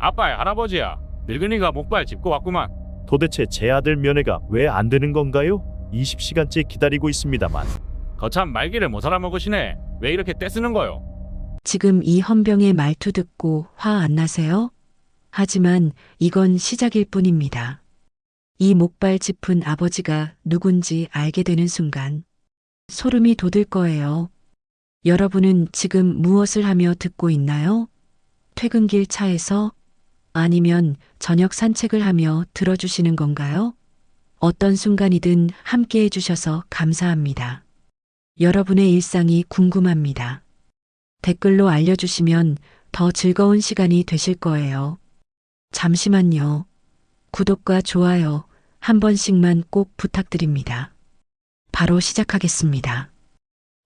아빠의 할아버지야. 늙은이가 목발 짚고 왔구만. 도대체 제 아들 면회가 왜 안 되는 건가요? 20시간째 기다리고 있습니다만. 거참 말귀를 못 알아먹으시네. 왜 이렇게 떼쓰는 거요? 지금 이 헌병의 말투 듣고 화 안 나세요? 하지만 이건 시작일 뿐입니다. 이 목발 짚은 아버지가 누군지 알게 되는 순간 소름이 돋을 거예요. 여러분은 지금 무엇을 하며 듣고 있나요? 퇴근길 차에서? 아니면 저녁 산책을 하며 들어주시는 건가요? 어떤 순간이든 함께 해주셔서 감사합니다. 여러분의 일상이 궁금합니다. 댓글로 알려주시면 더 즐거운 시간이 되실 거예요. 잠시만요. 구독과 좋아요 한 번씩만 꼭 부탁드립니다. 바로 시작하겠습니다.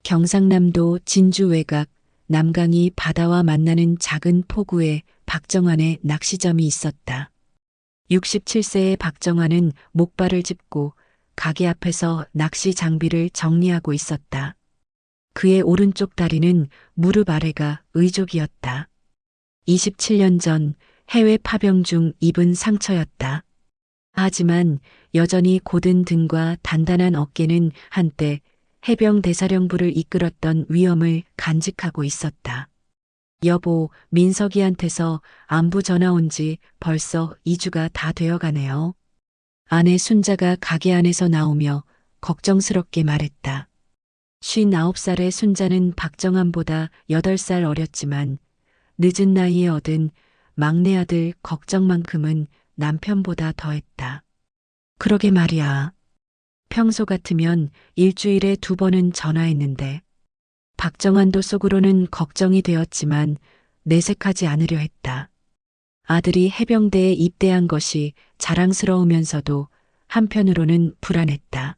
경상남도 진주 외곽 남강이 바다와 만나는 작은 포구에 박정환의 낚시점이 있었다. 67세의 박정환은 목발을 짚고 가게 앞에서 낚시 장비를 정리하고 있었다. 그의 오른쪽 다리는 무릎 아래가 의족이었다. 27년 전 해외 파병 중 입은 상처였다. 하지만 여전히 곧은 등과 단단한 어깨는 한때 해병 대사령부를 이끌었던 위엄을 간직하고 있었다. 여보, 민석이한테서 안부 전화 온 지 벌써 2주가 다 되어가네요. 아내 순자가 가게 안에서 나오며 걱정스럽게 말했다. 59살의 순자는 박정환보다 8살 어렸지만 늦은 나이에 얻은 막내 아들 걱정만큼은 남편보다 더했다. 그러게 말이야. 평소 같으면 일주일에 2번은 전화했는데 박정환도 속으로는 걱정이 되었지만 내색하지 않으려 했다. 아들이 해병대에 입대한 것이 자랑스러우면서도 한편으로는 불안했다.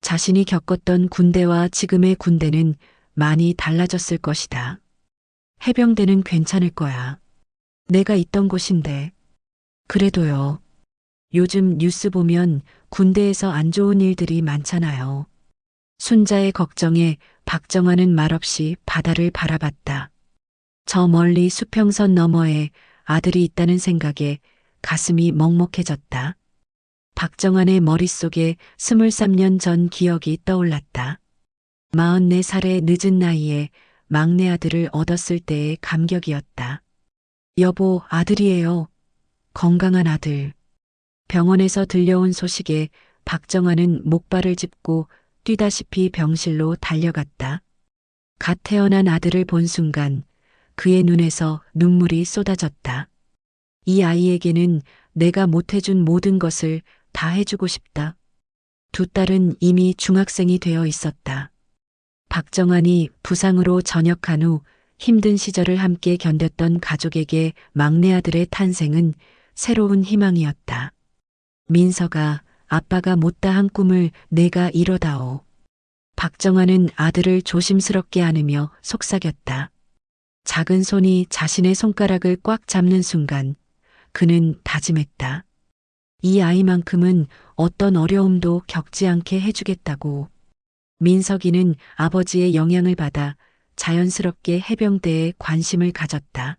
자신이 겪었던 군대와 지금의 군대는 많이 달라졌을 것이다. 해병대는 괜찮을 거야. 내가 있던 곳인데. 그래도요. 요즘 뉴스 보면 군대에서 안 좋은 일들이 많잖아요. 순자의 걱정에 박정환은 말없이 바다를 바라봤다. 저 멀리 수평선 너머에 아들이 있다는 생각에 가슴이 먹먹해졌다. 박정환의 머릿속에 23년 전 기억이 떠올랐다. 44살의 늦은 나이에 막내 아들을 얻었을 때의 감격이었다. 여보, 아들이에요. 건강한 아들. 병원에서 들려온 소식에 박정환은 목발을 짚고 뛰다시피 병실로 달려갔다. 갓 태어난 아들을 본 순간 그의 눈에서 눈물이 쏟아졌다. 이 아이에게는 내가 못해준 모든 것을 다 해주고 싶다. 두 딸은 이미 중학생이 되어 있었다. 박정환이 부상으로 전역한 후 힘든 시절을 함께 견뎠던 가족에게 막내 아들의 탄생은 새로운 희망이었다. 민서가 아빠가 못다한 꿈을 내가 이뤄다오. 박정환은 아들을 조심스럽게 안으며 속삭였다. 작은 손이 자신의 손가락을 꽉 잡는 순간 그는 다짐했다. 이 아이만큼은 어떤 어려움도 겪지 않게 해주겠다고. 민석이는 아버지의 영향을 받아 자연스럽게 해병대에 관심을 가졌다.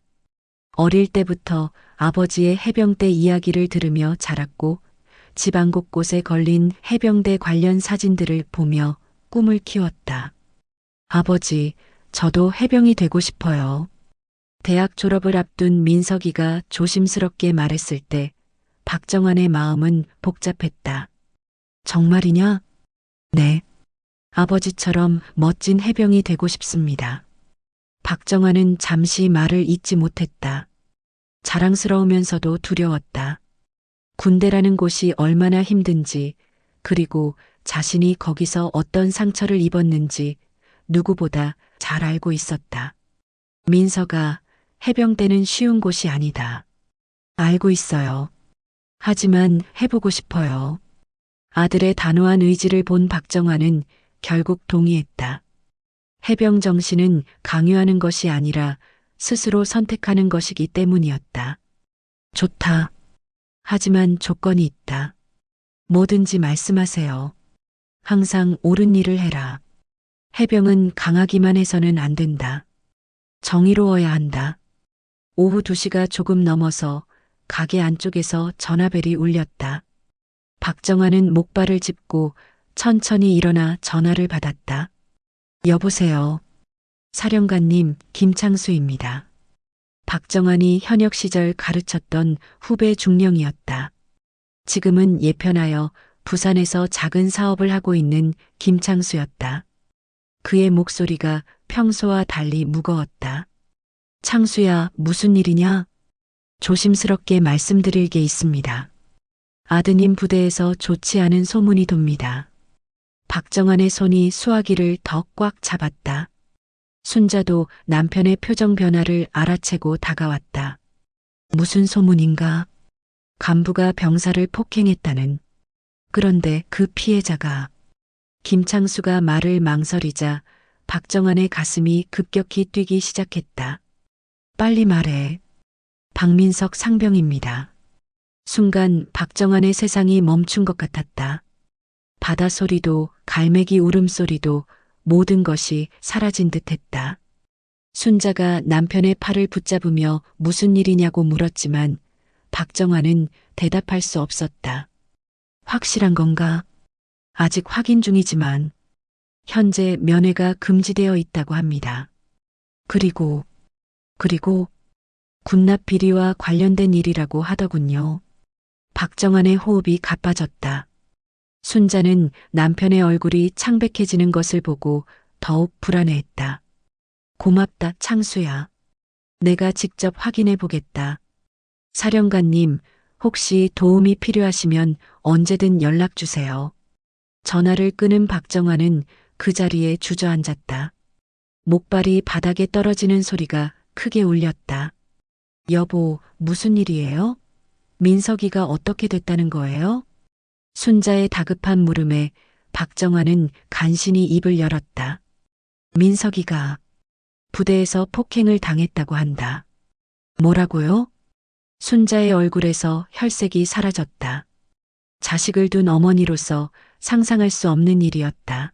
어릴 때부터 아버지의 해병대 이야기를 들으며 자랐고 집안 곳곳에 걸린 해병대 관련 사진들을 보며 꿈을 키웠다. 아버지, 저도 해병이 되고 싶어요. 대학 졸업을 앞둔 민석이가 조심스럽게 말했을 때 박정환의 마음은 복잡했다. 정말이냐? 네. 아버지처럼 멋진 해병이 되고 싶습니다. 박정환은 잠시 말을 잇지 못했다. 자랑스러우면서도 두려웠다. 군대라는 곳이 얼마나 힘든지, 그리고 자신이 거기서 어떤 상처를 입었는지 누구보다 잘 알고 있었다. 민서가, 해병대는 쉬운 곳이 아니다. 알고 있어요. 하지만 해보고 싶어요. 아들의 단호한 의지를 본 박정환은 결국 동의했다. 해병 정신은 강요하는 것이 아니라 스스로 선택하는 것이기 때문이었다. 좋다. 하지만 조건이 있다. 뭐든지 말씀하세요. 항상 옳은 일을 해라. 해병은 강하기만 해서는 안 된다. 정의로워야 한다. 오후 2시가 조금 넘어서 가게 안쪽에서 전화벨이 울렸다. 박정환은 목발을 짚고 천천히 일어나 전화를 받았다. 여보세요. 사령관님, 김창수입니다. 박정환이 현역 시절 가르쳤던 후배 중령이었다. 지금은 예편하여 부산에서 작은 사업을 하고 있는 김창수였다. 그의 목소리가 평소와 달리 무거웠다. 창수야, 무슨 일이냐? 조심스럽게 말씀드릴 게 있습니다. 아드님 부대에서 좋지 않은 소문이 돕니다. 박정환의 손이 수화기를 더 꽉 잡았다. 순자도 남편의 표정 변화를 알아채고 다가왔다. 무슨 소문인가? 간부가 병사를 폭행했다는. 그런데 그 피해자가. 김창수가 말을 망설이자 박정환의 가슴이 급격히 뛰기 시작했다. 빨리 말해. 박민석 상병입니다. 순간 박정환의 세상이 멈춘 것 같았다. 바다 소리도 갈매기 울음소리도 모든 것이 사라진 듯했다. 순자가 남편의 팔을 붙잡으며 무슨 일이냐고 물었지만 박정환은 대답할 수 없었다. 확실한 건가? 아직 확인 중이지만 현재 면회가 금지되어 있다고 합니다. 그리고 군납 비리와 관련된 일이라고 하더군요. 박정환의 호흡이 가빠졌다. 순자는 남편의 얼굴이 창백해지는 것을 보고 더욱 불안해했다. 고맙다, 창수야. 내가 직접 확인해 보겠다. 사령관님, 혹시 도움이 필요하시면 언제든 연락 주세요. 전화를 끊은 박정환은 그 자리에 주저앉았다. 목발이 바닥에 떨어지는 소리가 크게 울렸다. 여보, 무슨 일이에요? 민석이가 어떻게 됐다는 거예요? 순자의 다급한 물음에 박정환은 간신히 입을 열었다. 민석이가 부대에서 폭행을 당했다고 한다. 뭐라고요? 순자의 얼굴에서 혈색이 사라졌다. 자식을 둔 어머니로서 상상할 수 없는 일이었다.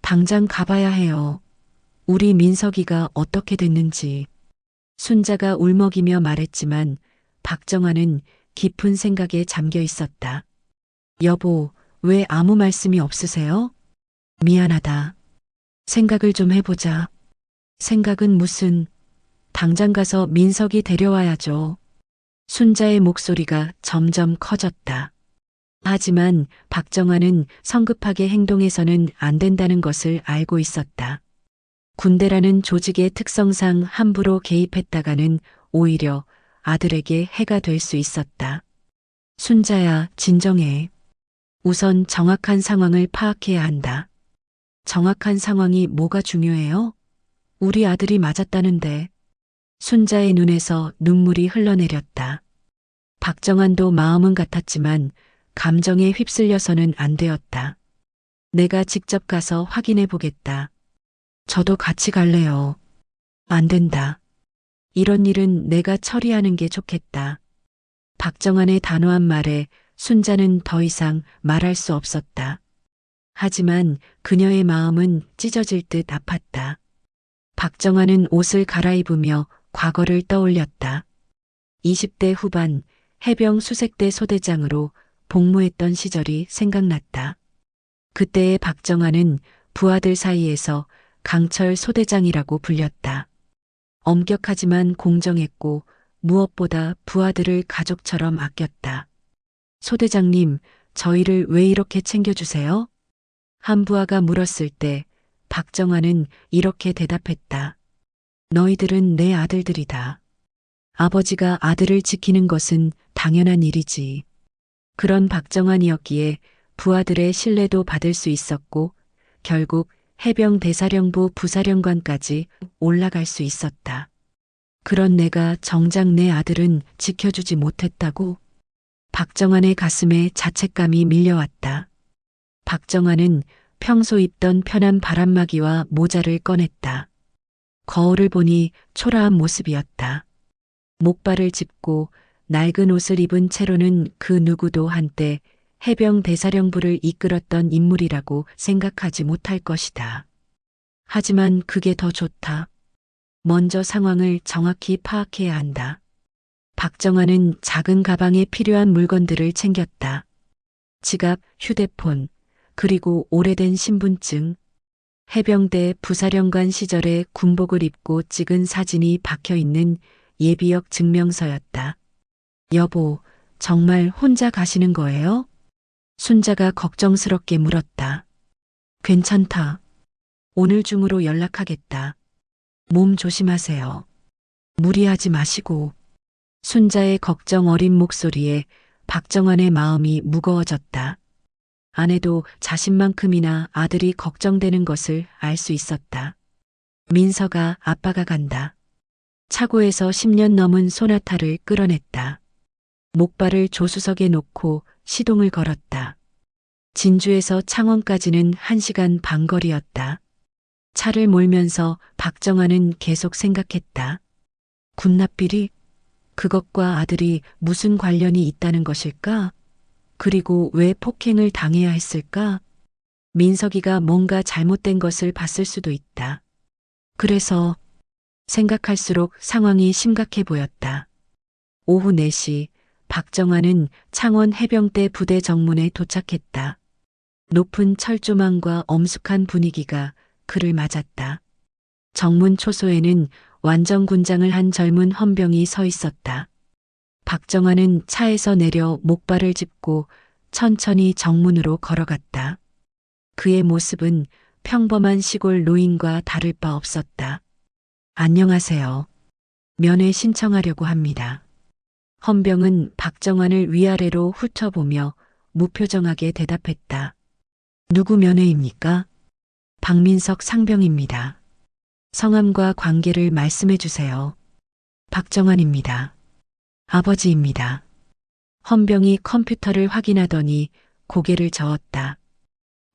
당장 가봐야 해요. 우리 민석이가 어떻게 됐는지. 순자가 울먹이며 말했지만 박정환은 깊은 생각에 잠겨 있었다. 여보, 왜 아무 말씀이 없으세요? 미안하다. 생각을 좀 해보자. 생각은 무슨, 당장 가서 민석이 데려와야죠. 순자의 목소리가 점점 커졌다. 하지만 박정환은 성급하게 행동해서는 안 된다는 것을 알고 있었다. 군대라는 조직의 특성상 함부로 개입했다가는 오히려 아들에게 해가 될 수 있었다. 순자야, 진정해. 우선 정확한 상황을 파악해야 한다. 정확한 상황이 뭐가 중요해요? 우리 아들이 맞았다는데. 순자의 눈에서 눈물이 흘러내렸다. 박정환도 마음은 같았지만 감정에 휩쓸려서는 안 되었다. 내가 직접 가서 확인해 보겠다. 저도 같이 갈래요. 안 된다. 이런 일은 내가 처리하는 게 좋겠다. 박정환의 단호한 말에 순자는 더 이상 말할 수 없었다. 하지만 그녀의 마음은 찢어질 듯 아팠다. 박정환은 옷을 갈아입으며 과거를 떠올렸다. 20대 후반 해병 수색대 소대장으로 복무했던 시절이 생각났다. 그때의 박정환은 부하들 사이에서 강철 소대장이라고 불렸다. 엄격하지만 공정했고 무엇보다 부하들을 가족처럼 아꼈다. 소대장님, 저희를 왜 이렇게 챙겨주세요? 한 부하가 물었을 때 박정환은 이렇게 대답했다. 너희들은 내 아들들이다. 아버지가 아들을 지키는 것은 당연한 일이지. 그런 박정환이었기에 부하들의 신뢰도 받을 수 있었고 결국 해병 대사령부 부사령관까지 올라갈 수 있었다. 그런 내가 정작 내 아들은 지켜주지 못했다고? 박정환의 가슴에 자책감이 밀려왔다. 박정환은 평소 입던 편한 바람막이와 모자를 꺼냈다. 거울을 보니 초라한 모습이었다. 목발을 짚고 낡은 옷을 입은 채로는 그 누구도 한때 해병 대사령부를 이끌었던 인물이라고 생각하지 못할 것이다. 하지만 그게 더 좋다. 먼저 상황을 정확히 파악해야 한다. 박정환은 작은 가방에 필요한 물건들을 챙겼다. 지갑, 휴대폰, 그리고 오래된 신분증. 해병대 부사령관 시절에 군복을 입고 찍은 사진이 박혀 있는 예비역 증명서였다. 여보, 정말 혼자 가시는 거예요? 순자가 걱정스럽게 물었다. 괜찮다. 오늘 중으로 연락하겠다. 몸 조심하세요. 무리하지 마시고. 순자의 걱정 어린 목소리에 박정환의 마음이 무거워졌다. 아내도 자신만큼이나 아들이 걱정되는 것을 알 수 있었다. 민서가 아빠가 간다. 차고에서 10년 넘은 소나타를 끌어냈다. 목발을 조수석에 놓고 시동을 걸었다. 진주에서 창원까지는 1시간 반 거리였다. 차를 몰면서 박정환은 계속 생각했다. 군납비리? 그것과 아들이 무슨 관련이 있다는 것일까? 그리고 왜 폭행을 당해야 했을까? 민석이가 뭔가 잘못된 것을 봤을 수도 있다. 그래서 생각할수록 상황이 심각해 보였다. 오후 4시 박정환은 창원 해병대 부대 정문에 도착했다. 높은 철조망과 엄숙한 분위기가 그를 맞았다. 정문 초소에는 완전군장을 한 젊은 헌병이 서 있었다. 박정환은 차에서 내려 목발을 짚고 천천히 정문으로 걸어갔다. 그의 모습은 평범한 시골 노인과 다를 바 없었다. 안녕하세요. 면회 신청하려고 합니다. 헌병은 박정환을 위아래로 훑어보며 무표정하게 대답했다. 누구 면회입니까? 박민석 상병입니다. 성함과 관계를 말씀해 주세요. 박정환입니다. 아버지입니다. 헌병이 컴퓨터를 확인하더니 고개를 저었다.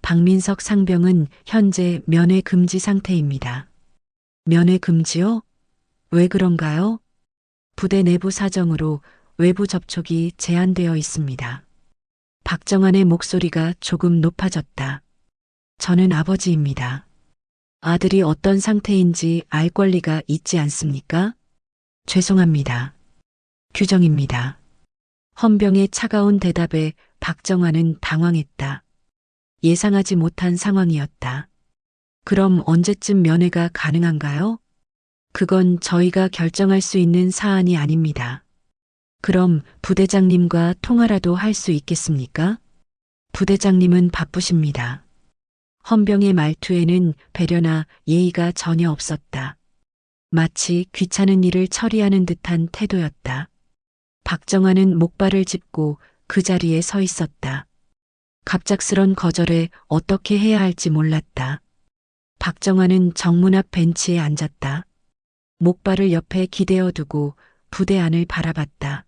박민석 상병은 현재 면회 금지 상태입니다. 면회 금지요? 왜 그런가요? 부대 내부 사정으로 외부 접촉이 제한되어 있습니다. 박정환의 목소리가 조금 높아졌다. 저는 아버지입니다. 아들이 어떤 상태인지 알 권리가 있지 않습니까? 죄송합니다. 규정입니다. 헌병의 차가운 대답에 박정환은 당황했다. 예상하지 못한 상황이었다. 그럼 언제쯤 면회가 가능한가요? 그건 저희가 결정할 수 있는 사안이 아닙니다. 그럼 부대장님과 통화라도 할 수 있겠습니까? 부대장님은 바쁘십니다. 헌병의 말투에는 배려나 예의가 전혀 없었다. 마치 귀찮은 일을 처리하는 듯한 태도였다. 박정환은 목발을 짚고 그 자리에 서 있었다. 갑작스런 거절에 어떻게 해야 할지 몰랐다. 박정환은 정문 앞 벤치에 앉았다. 목발을 옆에 기대어 두고 부대 안을 바라봤다.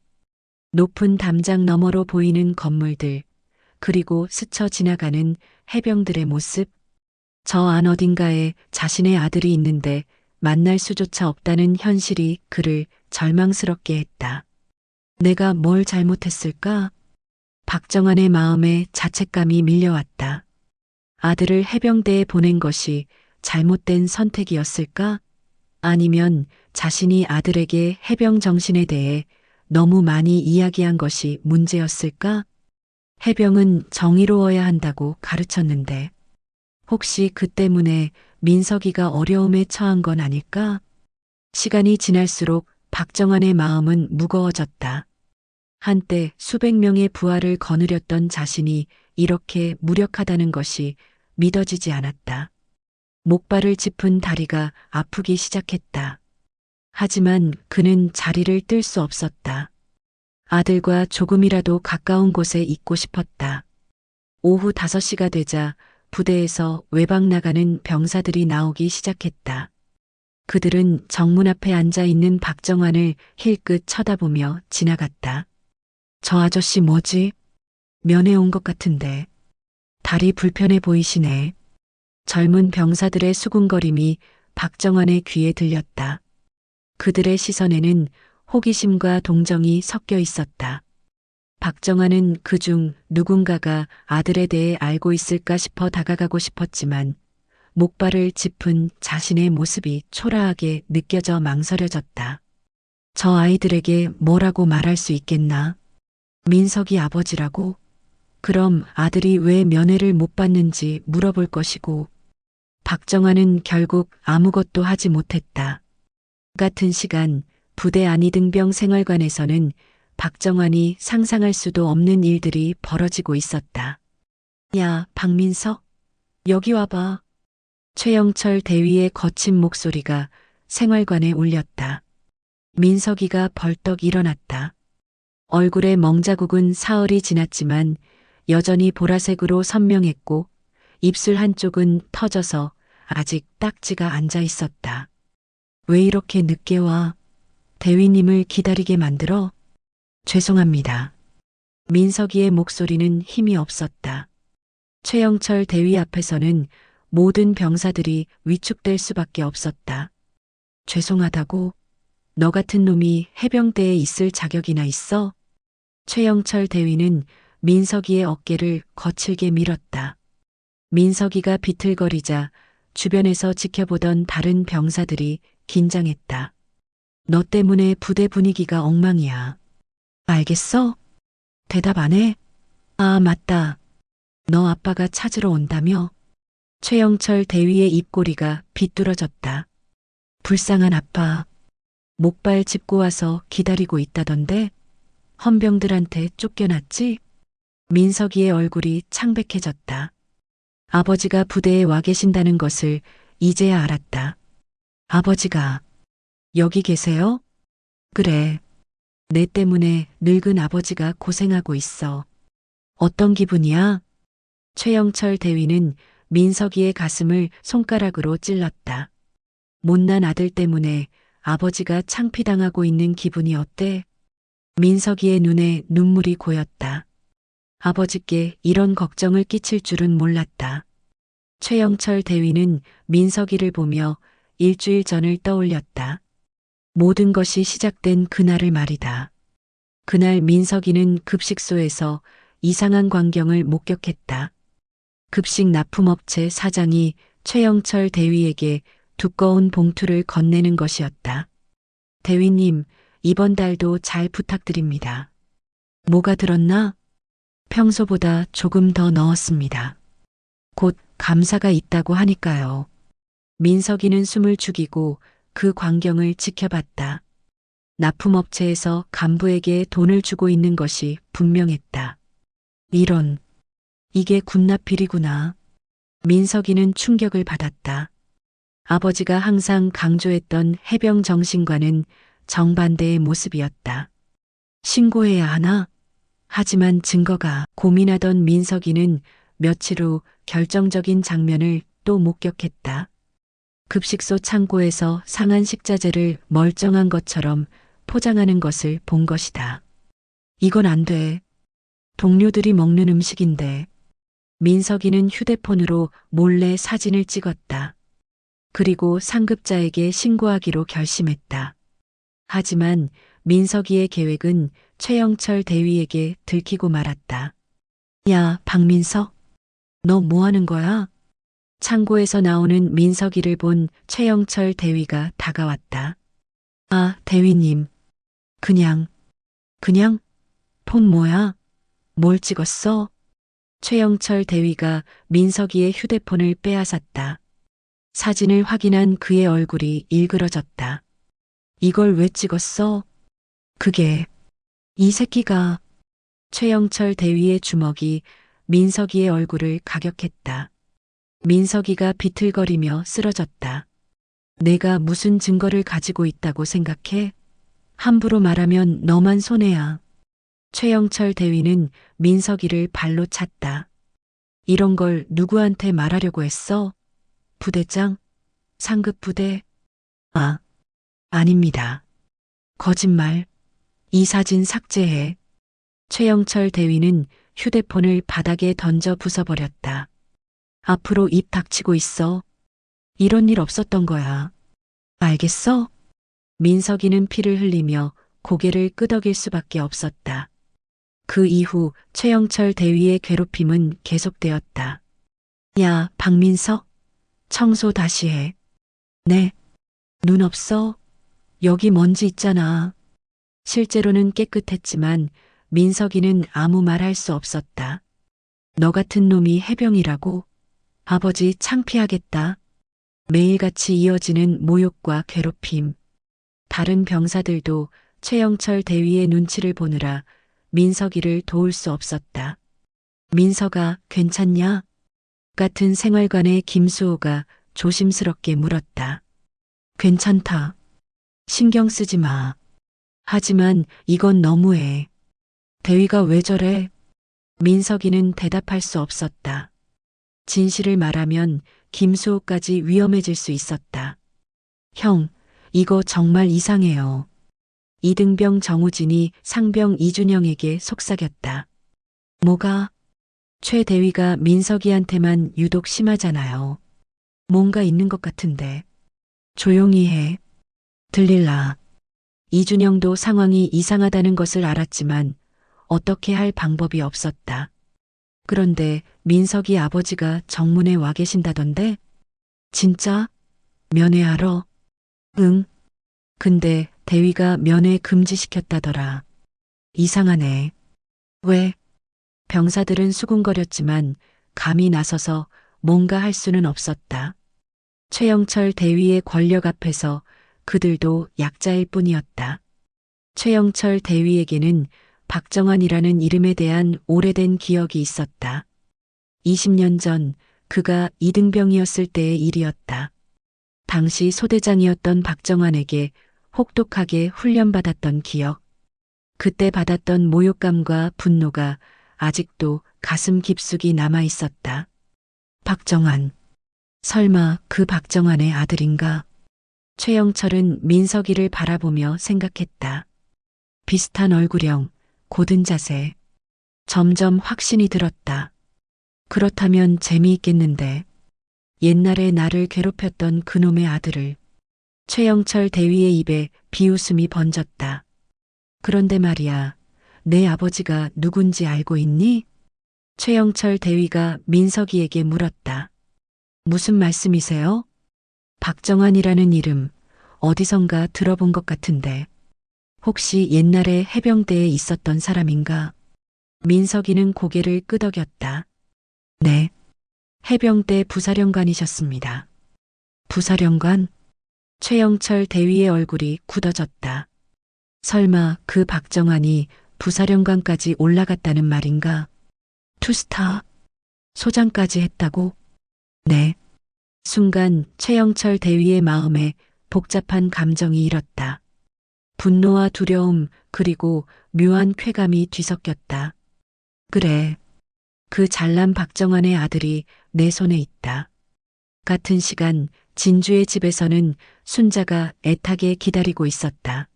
높은 담장 너머로 보이는 건물들, 그리고 스쳐 지나가는 해병들의 모습. 저 안 어딘가에 자신의 아들이 있는데 만날 수조차 없다는 현실이 그를 절망스럽게 했다. 내가 뭘 잘못했을까? 박정환의 마음에 자책감이 밀려왔다. 아들을 해병대에 보낸 것이 잘못된 선택이었을까? 아니면 자신이 아들에게 해병 정신에 대해 너무 많이 이야기한 것이 문제였을까? 해병은 정의로워야 한다고 가르쳤는데 혹시 그 때문에 민석이가 어려움에 처한 건 아닐까? 시간이 지날수록 박정환의 마음은 무거워졌다. 한때 수백 명의 부하를 거느렸던 자신이 이렇게 무력하다는 것이 믿어지지 않았다. 목발을 짚은 다리가 아프기 시작했다. 하지만 그는 자리를 뜰 수 없었다. 아들과 조금이라도 가까운 곳에 있고 싶었다. 오후 5시가 되자 부대에서 외박 나가는 병사들이 나오기 시작했다. 그들은 정문 앞에 앉아 있는 박정환을 힐끗 쳐다보며 지나갔다. 저 아저씨 뭐지? 면회 온 것 같은데. 다리 불편해 보이시네. 젊은 병사들의 수군거림이 박정환의 귀에 들렸다. 그들의 시선에는 호기심과 동정이 섞여 있었다. 박정환은 그중 누군가가 아들에 대해 알고 있을까 싶어 다가가고 싶었지만 목발을 짚은 자신의 모습이 초라하게 느껴져 망설여졌다. 저 아이들에게 뭐라고 말할 수 있겠나? 민석이 아버지라고? 그럼 아들이 왜 면회를 못 받는지 물어볼 것이고, 박정환은 결국 아무것도 하지 못했다. 같은 시간 부대 안이등병 생활관에서는 박정환이 상상할 수도 없는 일들이 벌어지고 있었다. 야, 박민석, 여기 와봐. 최영철 대위의 거친 목소리가 생활관에 울렸다. 민석이가 벌떡 일어났다. 얼굴에 멍자국은 사흘이 지났지만 여전히 보라색으로 선명했고 입술 한쪽은 터져서 아직 딱지가 앉아 있었다. 왜 이렇게 늦게 와? 대위님을 기다리게 만들어? 죄송합니다. 민석이의 목소리는 힘이 없었다. 최영철 대위 앞에서는 모든 병사들이 위축될 수밖에 없었다. 죄송하다고? 너 같은 놈이 해병대에 있을 자격이나 있어? 최영철 대위는 민석이의 어깨를 거칠게 밀었다. 민석이가 비틀거리자 주변에서 지켜보던 다른 병사들이 긴장했다. 너 때문에 부대 분위기가 엉망이야. 알겠어? 대답 안 해? 아, 맞다. 너 아빠가 찾으러 온다며? 최영철 대위의 입꼬리가 비뚤어졌다. 불쌍한 아빠. 목발 짚고 와서 기다리고 있다던데? 헌병들한테 쫓겨났지? 민석이의 얼굴이 창백해졌다. 아버지가 부대에 와 계신다는 것을 이제야 알았다. 아버지가 여기 계세요? 그래. 내 때문에 늙은 아버지가 고생하고 있어. 어떤 기분이야? 최영철 대위는 민석이의 가슴을 손가락으로 찔렀다. 못난 아들 때문에 아버지가 창피당하고 있는 기분이 어때? 민석이의 눈에 눈물이 고였다. 아버지께 이런 걱정을 끼칠 줄은 몰랐다. 최영철 대위는 민석이를 보며 일주일 전을 떠올렸다. 모든 것이 시작된 그날을 말이다. 그날 민석이는 급식소에서 이상한 광경을 목격했다. 급식 납품업체 사장이 최영철 대위에게 두꺼운 봉투를 건네는 것이었다. 대위님, 이번 달도 잘 부탁드립니다. 뭐가 들었나? 평소보다 조금 더 넣었습니다. 곧 감사가 있다고 하니까요. 민석이는 숨을 죽이고 그 광경을 지켜봤다. 납품업체에서 간부에게 돈을 주고 있는 것이 분명했다. 이런, 이게 군납비리구나. 민석이는 충격을 받았다. 아버지가 항상 강조했던 해병 정신과는 정반대의 모습이었다. 신고해야 하나? 하지만 증거가 고민하던 민석이는 며칠 후 결정적인 장면을 또 목격했다. 급식소 창고에서 상한 식자재를 멀쩡한 것처럼 포장하는 것을 본 것이다. 이건 안 돼. 동료들이 먹는 음식인데. 민석이는 휴대폰으로 몰래 사진을 찍었다. 그리고 상급자에게 신고하기로 결심했다. 하지만 민석이의 계획은 최영철 대위에게 들키고 말았다. 야, 박민석, 너 뭐 하는 거야? 창고에서 나오는 민석이를 본 최영철 대위가 다가왔다. 아, 대위님. 그냥. 폰 뭐야? 뭘 찍었어? 최영철 대위가 민석이의 휴대폰을 빼앗았다. 사진을 확인한 그의 얼굴이 일그러졌다. 이걸 왜 찍었어? 그게, 이 새끼가. 최영철 대위의 주먹이 민석이의 얼굴을 가격했다. 민석이가 비틀거리며 쓰러졌다. 내가 무슨 증거를 가지고 있다고 생각해? 함부로 말하면 너만 손해야. 최영철 대위는 민석이를 발로 찼다. 이런 걸 누구한테 말하려고 했어? 부대장? 상급 부대? 아, 아닙니다. 거짓말. 이 사진 삭제해. 최영철 대위는 휴대폰을 바닥에 던져 부숴버렸다. 앞으로 입 닥치고 있어. 이런 일 없었던 거야. 알겠어? 민석이는 피를 흘리며 고개를 끄덕일 수밖에 없었다. 그 이후 최영철 대위의 괴롭힘은 계속되었다. 야, 박민석, 청소 다시 해. 네. 눈 없어? 여기 먼지 있잖아. 실제로는 깨끗했지만 민석이는 아무 말 할 수 없었다. 너 같은 놈이 해병이라고? 아버지 창피하겠다. 매일같이 이어지는 모욕과 괴롭힘. 다른 병사들도 최영철 대위의 눈치를 보느라 민석이를 도울 수 없었다. 민석아, 괜찮냐? 같은 생활관의 김수호가 조심스럽게 물었다. 괜찮다. 신경 쓰지 마. 하지만 이건 너무해. 대위가 왜 저래? 민석이는 대답할 수 없었다. 진실을 말하면 김수호까지 위험해질 수 있었다. 형, 이거 정말 이상해요. 이등병 정우진이 상병 이준영에게 속삭였다. 뭐가? 최 대위가 민석이한테만 유독 심하잖아요. 뭔가 있는 것 같은데. 조용히 해. 들릴라. 이준영도 상황이 이상하다는 것을 알았지만 어떻게 할 방법이 없었다. 그런데 민석이 아버지가 정문에 와 계신다던데? 진짜? 면회하러? 응. 근데 대위가 면회 금지시켰다더라. 이상하네. 왜? 병사들은 수군거렸지만 감히 나서서 뭔가 할 수는 없었다. 최영철 대위의 권력 앞에서 그들도 약자일 뿐이었다. 최영철 대위에게는 박정환이라는 이름에 대한 오래된 기억이 있었다. 20년 전 그가 이등병이었을 때의 일이었다. 당시 소대장이었던 박정환에게 혹독하게 훈련받았던 기억. 그때 받았던 모욕감과 분노가 아직도 가슴 깊숙이 남아 있었다. 박정환. 설마 그 박정환의 아들인가? 최영철은 민석이를 바라보며 생각했다. 비슷한 얼굴형, 고든 자세. 점점 확신이 들었다. 그렇다면 재미있겠는데. 옛날에 나를 괴롭혔던 그놈의 아들을. 최영철 대위의 입에 비웃음이 번졌다. 그런데 말이야, 내 아버지가 누군지 알고 있니? 최영철 대위가 민석이에게 물었다. 무슨 말씀이세요? 박정환이라는 이름 어디선가 들어본 것 같은데. 혹시 옛날에 해병대에 있었던 사람인가? 민석이는 고개를 끄덕였다. 네. 해병대 부사령관이셨습니다. 부사령관? 최영철 대위의 얼굴이 굳어졌다. 설마 그 박정환이 부사령관까지 올라갔다는 말인가? 투스타. 소장까지 했다고? 네. 순간 최영철 대위의 마음에 복잡한 감정이 일었다. 분노와 두려움 그리고 묘한 쾌감이 뒤섞였다. 그래. 그 잘난 박정환의 아들이 내 손에 있다. 같은 시간 진주의 집에서는 순자가 애타게 기다리고 있었다.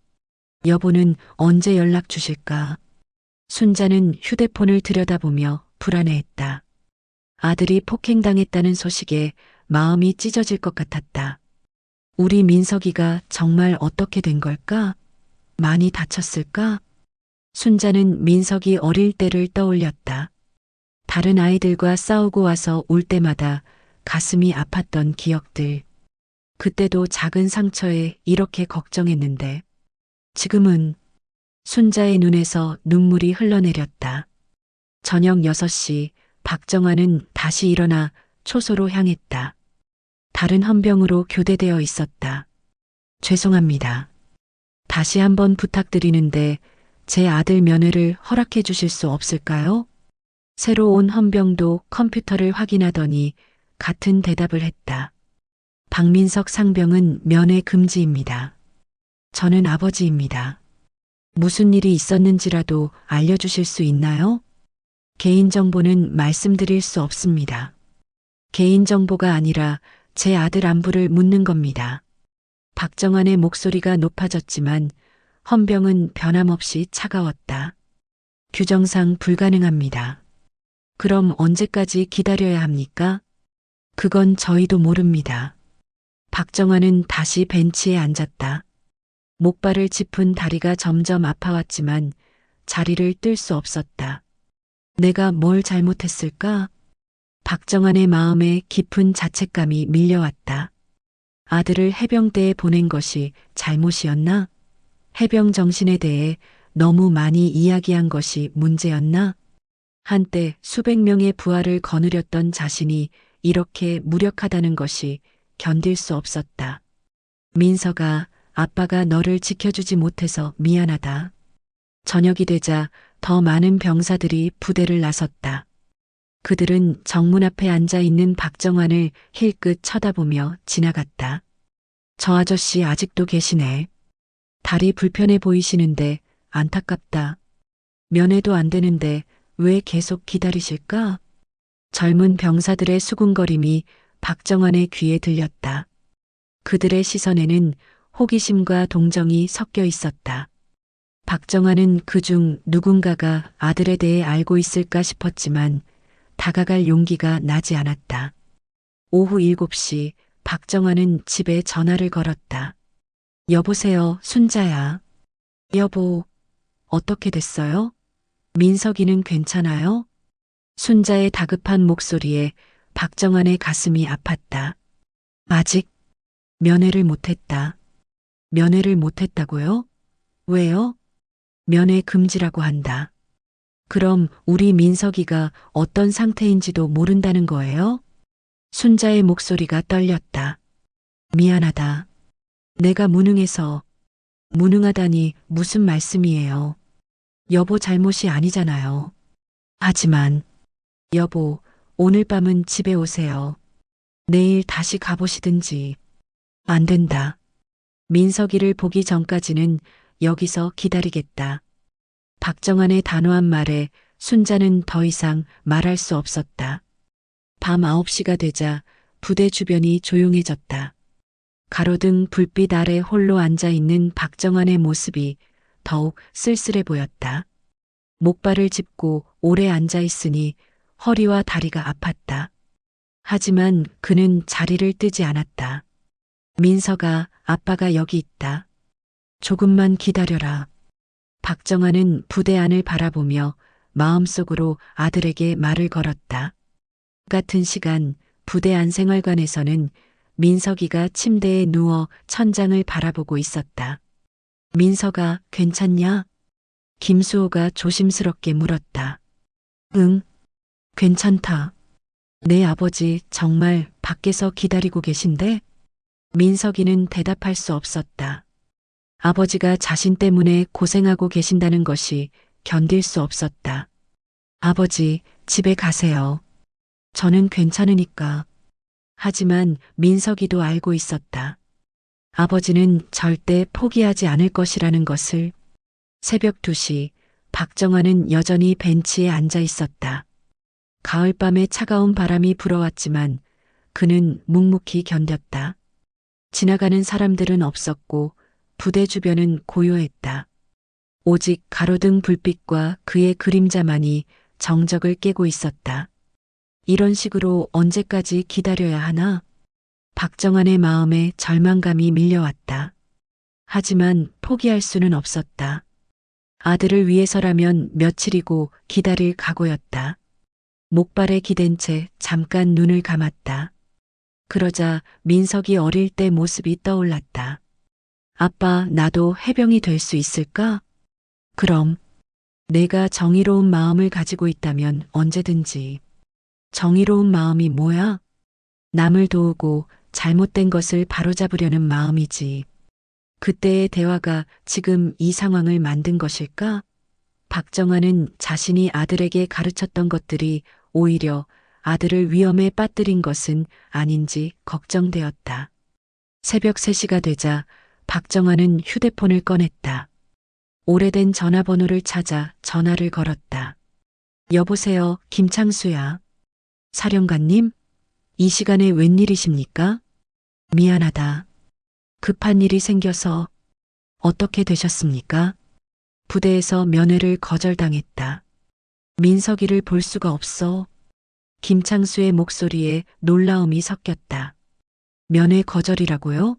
여보는 언제 연락 주실까? 순자는 휴대폰을 들여다보며 불안해했다. 아들이 폭행당했다는 소식에 마음이 찢어질 것 같았다. 우리 민석이가 정말 어떻게 된 걸까? 많이 다쳤을까? 순자는 민석이 어릴 때를 떠올렸다. 다른 아이들과 싸우고 와서 울 때마다 가슴이 아팠던 기억들. 그때도 작은 상처에 이렇게 걱정했는데 지금은. 순자의 눈에서 눈물이 흘러내렸다. 저녁 6시 박정환은 다시 일어나 초소로 향했다. 다른 헌병으로 교대되어 있었다. 죄송합니다. 다시 한번 부탁드리는데 제 아들 면회를 허락해 주실 수 없을까요? 새로 온 헌병도 컴퓨터를 확인하더니 같은 대답을 했다. 박민석 상병은 면회 금지입니다. 저는 아버지입니다. 무슨 일이 있었는지라도 알려주실 수 있나요? 개인정보는 말씀드릴 수 없습니다. 개인정보가 아니라 제 아들 안부를 묻는 겁니다. 박정환의 목소리가 높아졌지만 헌병은 변함없이 차가웠다. 규정상 불가능합니다. 그럼 언제까지 기다려야 합니까? 그건 저희도 모릅니다. 박정환은 다시 벤치에 앉았다. 목발을 짚은 다리가 점점 아파왔지만 자리를 뜰 수 없었다. 내가 뭘 잘못했을까? 박정환의 마음에 깊은 자책감이 밀려왔다. 아들을 해병대에 보낸 것이 잘못이었나? 해병 정신에 대해 너무 많이 이야기한 것이 문제였나? 한때 수백 명의 부하를 거느렸던 자신이 이렇게 무력하다는 것이 견딜 수 없었다. 민서가 아빠가 너를 지켜주지 못해서 미안하다. 저녁이 되자 더 많은 병사들이 부대를 나섰다. 그들은 정문 앞에 앉아 있는 박정환을 힐끗 쳐다보며 지나갔다. 저 아저씨 아직도 계시네. 다리 불편해 보이시는데 안타깝다. 면회도 안 되는데 왜 계속 기다리실까? 젊은 병사들의 수군거림이 박정환의 귀에 들렸다. 그들의 시선에는 호기심과 동정이 섞여 있었다. 박정환은 그중 누군가가 아들에 대해 알고 있을까 싶었지만 다가갈 용기가 나지 않았다. 오후 7시 박정환은 집에 전화를 걸었다. 여보세요, 순자야. 여보, 어떻게 됐어요? 민석이는 괜찮아요? 순자의 다급한 목소리에 박정환의 가슴이 아팠다. 아직 면회를 못했다. 면회를 못했다고요? 왜요? 면회 금지라고 한다. 그럼 우리 민석이가 어떤 상태인지도 모른다는 거예요? 순자의 목소리가 떨렸다. 미안하다. 내가 무능해서. 무능하다니 무슨 말씀이에요? 여보 잘못이 아니잖아요. 하지만 여보, 오늘 밤은 집에 오세요. 내일 다시 가보시든지. 안 된다. 민석이를 보기 전까지는 여기서 기다리겠다. 박정환의 단호한 말에 순자는 더 이상 말할 수 없었다. 밤 9시가 되자 부대 주변이 조용해졌다. 가로등 불빛 아래 홀로 앉아 있는 박정환의 모습이 더욱 쓸쓸해 보였다. 목발을 짚고 오래 앉아 있으니 허리와 다리가 아팠다. 하지만 그는 자리를 뜨지 않았다. 민서가, 아빠가 여기 있다. 조금만 기다려라. 박정환은 부대 안을 바라보며 마음속으로 아들에게 말을 걸었다. 같은 시간 부대 안 생활관에서는 민석이가 침대에 누워 천장을 바라보고 있었다. 민서가 괜찮냐? 김수호가 조심스럽게 물었다. 응, 괜찮다. 내 아버지 정말 밖에서 기다리고 계신데? 민석이는 대답할 수 없었다. 아버지가 자신 때문에 고생하고 계신다는 것이 견딜 수 없었다. 아버지, 집에 가세요. 저는 괜찮으니까. 하지만 민석이도 알고 있었다. 아버지는 절대 포기하지 않을 것이라는 것을. 새벽 2시, 박정환은 여전히 벤치에 앉아 있었다. 가을밤에 차가운 바람이 불어왔지만 그는 묵묵히 견뎠다. 지나가는 사람들은 없었고 부대 주변은 고요했다. 오직 가로등 불빛과 그의 그림자만이 정적을 깨고 있었다. 이런 식으로 언제까지 기다려야 하나? 박정환의 마음에 절망감이 밀려왔다. 하지만 포기할 수는 없었다. 아들을 위해서라면 며칠이고 기다릴 각오였다. 목발에 기댄 채 잠깐 눈을 감았다. 그러자 민석이 어릴 때 모습이 떠올랐다. 아빠, 나도 해병이 될 수 있을까? 그럼. 내가 정의로운 마음을 가지고 있다면 언제든지. 정의로운 마음이 뭐야? 남을 도우고 잘못된 것을 바로잡으려는 마음이지. 그때의 대화가 지금 이 상황을 만든 것일까? 박정환은 자신이 아들에게 가르쳤던 것들이 오히려 아들을 위험에 빠뜨린 것은 아닌지 걱정되었다. 새벽 3시가 되자 박정환은 휴대폰을 꺼냈다. 오래된 전화번호를 찾아 전화를 걸었다. 여보세요, 김창수야. 사령관님? 이 시간에 웬일이십니까? 미안하다. 급한 일이 생겨서. 어떻게 되셨습니까? 부대에서 면회를 거절당했다. 민석이를 볼 수가 없어. 김창수의 목소리에 놀라움이 섞였다. 면회 거절이라고요?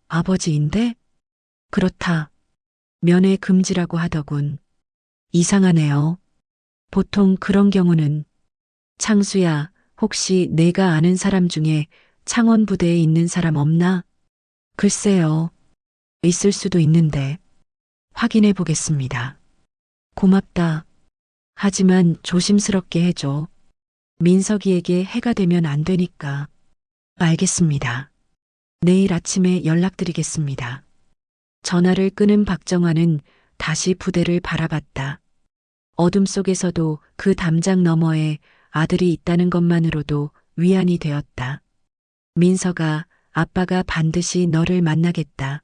아버지인데? 그렇다. 면회 금지라고 하더군. 이상하네요. 보통 그런 경우는. 창수야, 혹시 내가 아는 사람 중에 창원 부대에 있는 사람 없나? 글쎄요. 있을 수도 있는데. 확인해 보겠습니다. 고맙다. 하지만 조심스럽게 해줘. 민석이에게 해가 되면 안 되니까. 알겠습니다. 내일 아침에 연락드리겠습니다. 전화를 끊은 박정환은 다시 부대를 바라봤다. 어둠 속에서도 그 담장 너머에 아들이 있다는 것만으로도 위안이 되었다. 민석아, 아빠가 반드시 너를 만나겠다.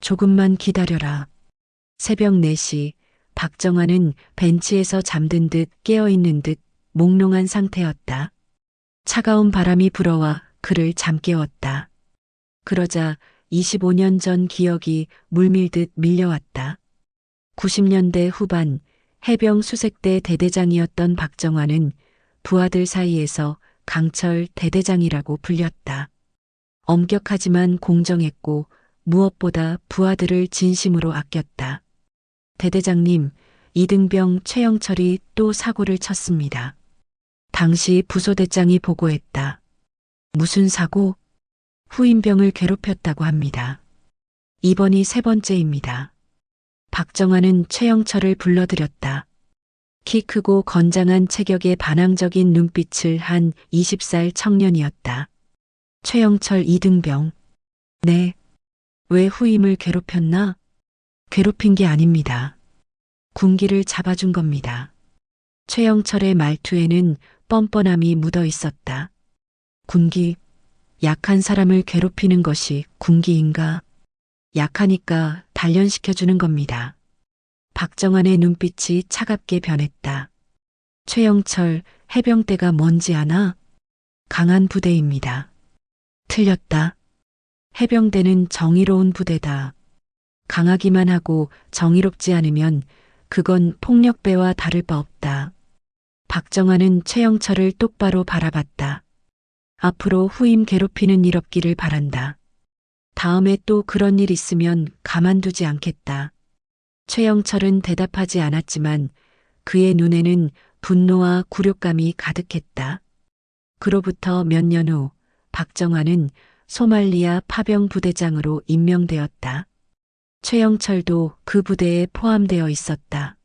조금만 기다려라. 새벽 4시, 박정환은 벤치에서 잠든 듯 깨어있는 듯 몽롱한 상태였다. 차가운 바람이 불어와 그를 잠깨웠다. 그러자 25년 전 기억이 물밀듯 밀려왔다. 90년대 후반 해병 수색대 대대장이었던 박정환은 부하들 사이에서 강철 대대장이라고 불렸다. 엄격하지만 공정했고 무엇보다 부하들을 진심으로 아꼈다. 대대장님, 이등병 최영철이 또 사고를 쳤습니다. 당시 부소대장이 보고했다. 무슨 사고? 후임병을 괴롭혔다고 합니다. 이번이 3번째입니다. 박정환은 최영철을 불러들였다. 키 크고 건장한 체격에 반항적인 눈빛을 한 20살 청년이었다. 최영철 이등병. 네. 왜 후임을 괴롭혔나? 괴롭힌 게 아닙니다. 군기를 잡아준 겁니다. 최영철의 말투에는 뻔뻔함이 묻어 있었다. 군기, 약한 사람을 괴롭히는 것이 군기인가? 약하니까 단련시켜주는 겁니다. 박정환의 눈빛이 차갑게 변했다. 최영철, 해병대가 뭔지 아나? 강한 부대입니다. 틀렸다. 해병대는 정의로운 부대다. 강하기만 하고 정의롭지 않으면 그건 폭력배와 다를 바 없다. 박정환은 최영철을 똑바로 바라봤다. 앞으로 후임 괴롭히는 일 없기를 바란다. 다음에 또 그런 일 있으면 가만두지 않겠다. 최영철은 대답하지 않았지만 그의 눈에는 분노와 굴욕감이 가득했다. 그로부터 몇 년 후 박정환은 소말리아 파병 부대장으로 임명되었다. 최영철도 그 부대에 포함되어 있었다.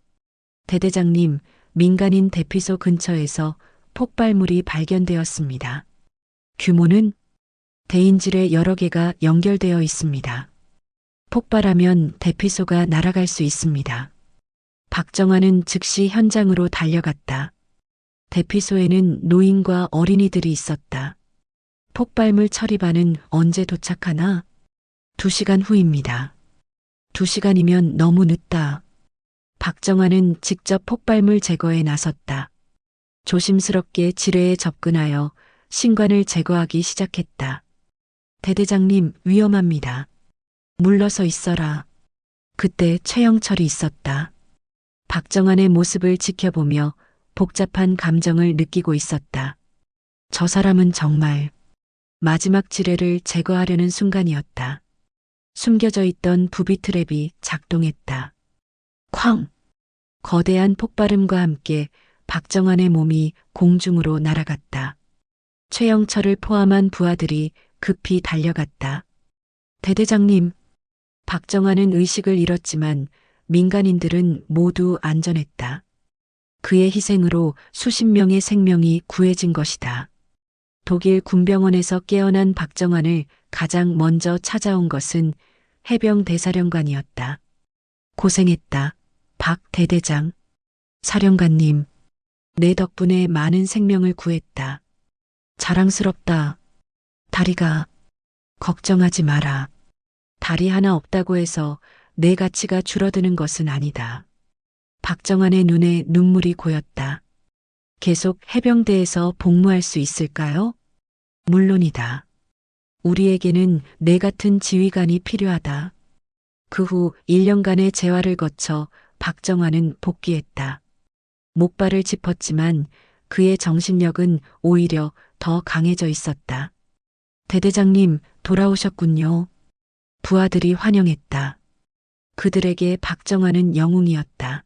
대대장님, 민간인 대피소 근처에서 폭발물이 발견되었습니다. 규모는 대인질에 여러 개가 연결되어 있습니다. 폭발하면 대피소가 날아갈 수 있습니다. 박정환은 즉시 현장으로 달려갔다. 대피소에는 노인과 어린이들이 있었다. 폭발물 처리반은 언제 도착하나? 2시간 후입니다. 2시간이면 너무 늦다. 박정환은 직접 폭발물 제거에 나섰다. 조심스럽게 지뢰에 접근하여 신관을 제거하기 시작했다. 대대장님, 위험합니다. 물러서 있어라. 그때 최영철이 있었다. 박정환의 모습을 지켜보며 복잡한 감정을 느끼고 있었다. 저 사람은 정말 마지막 지뢰를 제거하려는 순간이었다. 숨겨져 있던 부비 트랩이 작동했다. 쾅! 거대한 폭발음과 함께 박정환의 몸이 공중으로 날아갔다. 최영철을 포함한 부하들이 급히 달려갔다. 대대장님, 박정환은 의식을 잃었지만 민간인들은 모두 안전했다. 그의 희생으로 수십 명의 생명이 구해진 것이다. 독일 군병원에서 깨어난 박정환을 가장 먼저 찾아온 것은 해병 대사령관이었다. 고생했다, 박 대대장. 사령관님, 내 덕분에 많은 생명을 구했다. 자랑스럽다. 다리가. 걱정하지 마라. 다리 하나 없다고 해서 내 가치가 줄어드는 것은 아니다. 박정환의 눈에 눈물이 고였다. 계속 해병대에서 복무할 수 있을까요? 물론이다. 우리에게는 내 같은 지휘관이 필요하다. 그 후 1년간의 재활을 거쳐 박정환은 복귀했다. 목발을 짚었지만 그의 정신력은 오히려 더 강해져 있었다. 대대장님, 돌아오셨군요. 부하들이 환영했다. 그들에게 박정환은 영웅이었다.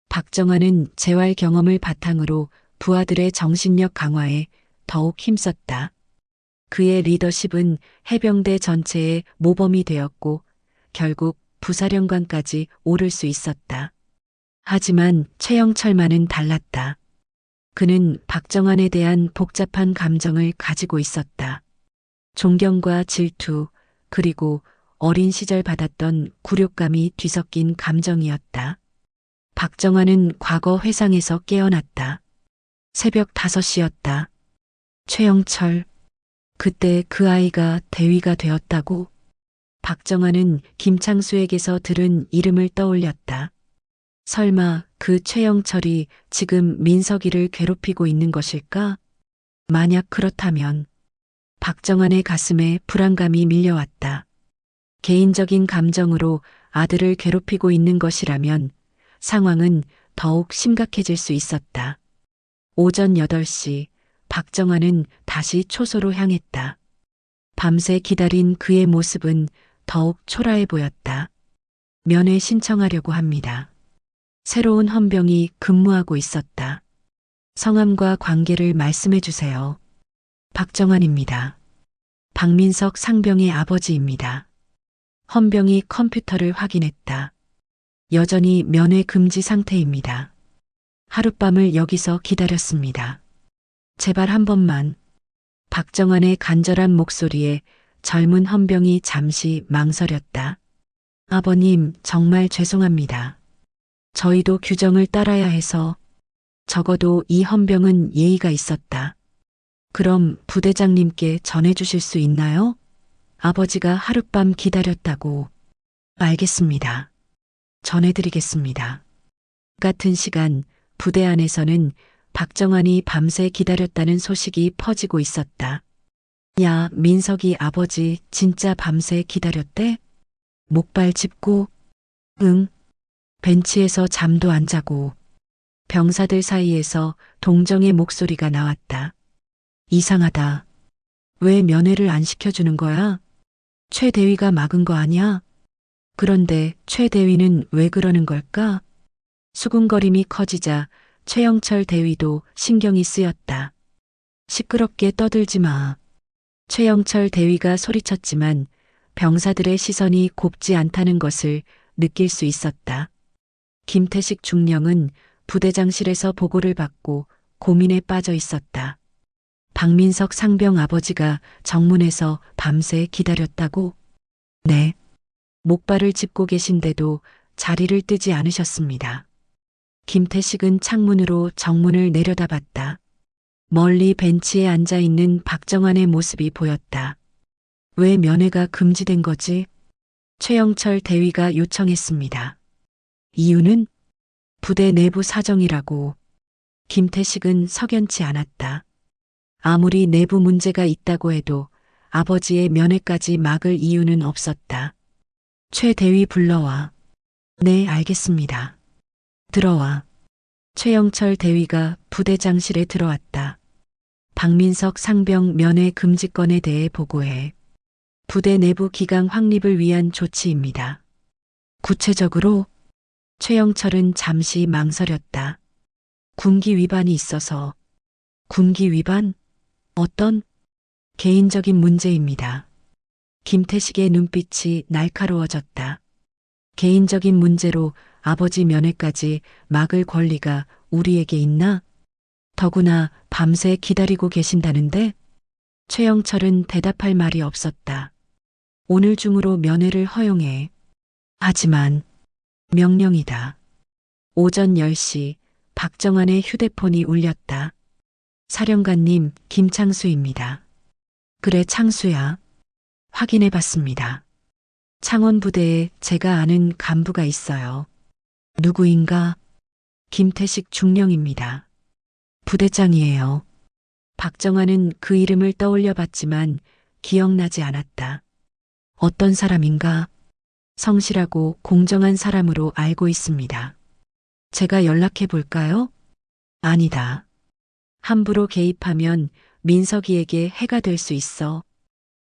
박정환은 재활 경험을 바탕으로 부하들의 정신력 강화에 더욱 힘썼다. 그의 리더십은 해병대 전체의 모범이 되었고 결국 부사령관까지 오를 수 있었다. 하지만 최영철만은 달랐다. 그는 박정환에 대한 복잡한 감정을 가지고 있었다. 존경과 질투, 그리고 어린 시절 받았던 굴욕감이 뒤섞인 감정이었다. 박정환은 과거 회상에서 깨어났다. 새벽 5시였다. 최영철, 그때 그 아이가 대위가 되었다고? 박정환은 김창수에게서 들은 이름을 떠올렸다. 설마 그 최영철이 지금 민석이를 괴롭히고 있는 것일까? 만약 그렇다면 박정환의 가슴에 불안감이 밀려왔다. 개인적인 감정으로 아들을 괴롭히고 있는 것이라면 상황은 더욱 심각해질 수 있었다. 오전 8시 박정환은 다시 초소로 향했다. 밤새 기다린 그의 모습은 더욱 초라해 보였다. 면회 신청하려고 합니다. 새로운 헌병이 근무하고 있었다. 성함과 관계를 말씀해 주세요. 박정환입니다. 박민석 상병의 아버지입니다. 헌병이 컴퓨터를 확인했다. 여전히 면회 금지 상태입니다. 하룻밤을 여기서 기다렸습니다. 제발 한 번만. 박정환의 간절한 목소리에 젊은 헌병이 잠시 망설였다. 아버님, 정말 죄송합니다. 저희도 규정을 따라야 해서. 적어도 이 헌병은 예의가 있었다. 그럼 부대장님께 전해주실 수 있나요? 아버지가 하룻밤 기다렸다고. 알겠습니다. 전해드리겠습니다. 같은 시간 부대 안에서는 박정환이 밤새 기다렸다는 소식이 퍼지고 있었다. 야, 민석이 아버지 진짜 밤새 기다렸대? 목발 짚고? 응. 벤치에서 잠도 안 자고. 병사들 사이에서 동정의 목소리가 나왔다. 이상하다. 왜 면회를 안 시켜주는 거야? 최 대위가 막은 거 아니야? 그런데 최 대위는 왜 그러는 걸까? 수군거림이 커지자 최영철 대위도 신경이 쓰였다. 시끄럽게 떠들지 마. 최영철 대위가 소리쳤지만 병사들의 시선이 곱지 않다는 것을 느낄 수 있었다. 김태식 중령은 부대장실에서 보고를 받고 고민에 빠져 있었다. 박민석 상병 아버지가 정문에서 밤새 기다렸다고? 네. 목발을 짚고 계신데도 자리를 뜨지 않으셨습니다. 김태식은 창문으로 정문을 내려다봤다. 멀리 벤치에 앉아 있는 박정환의 모습이 보였다. 왜 면회가 금지된 거지? 최영철 대위가 요청했습니다. 이유는 부대 내부 사정이라고. 김태식은 석연치 않았다. 아무리 내부 문제가 있다고 해도 아버지의 면회까지 막을 이유는 없었다. 최 대위 불러와. 네, 알겠습니다. 들어와. 최영철 대위가 부대장실에 들어왔다. 박민석 상병 면회 금지건에 대해 보고해. 부대 내부 기강 확립을 위한 조치입니다. 구체적으로? 최영철은 잠시 망설였다. 군기 위반이 있어서. 군기 위반? 어떤? 개인적인 문제입니다. 김태식의 눈빛이 날카로워졌다. 개인적인 문제로 아버지 면회까지 막을 권리가 우리에게 있나? 더구나 밤새 기다리고 계신다는데? 최영철은 대답할 말이 없었다. 오늘 중으로 면회를 허용해. 하지만 명령이다. 오전 10시 박정환의 휴대폰이 울렸다. 사령관님, 김창수입니다. 그래, 창수야. 확인해 봤습니다. 창원부대에 제가 아는 간부가 있어요. 누구인가? 김태식 중령입니다. 부대장이에요. 박정환은 그 이름을 떠올려 봤지만 기억나지 않았다. 어떤 사람인가? 성실하고 공정한 사람으로 알고 있습니다. 제가 연락해 볼까요? 아니다. 함부로 개입하면 민석이에게 해가 될 수 있어.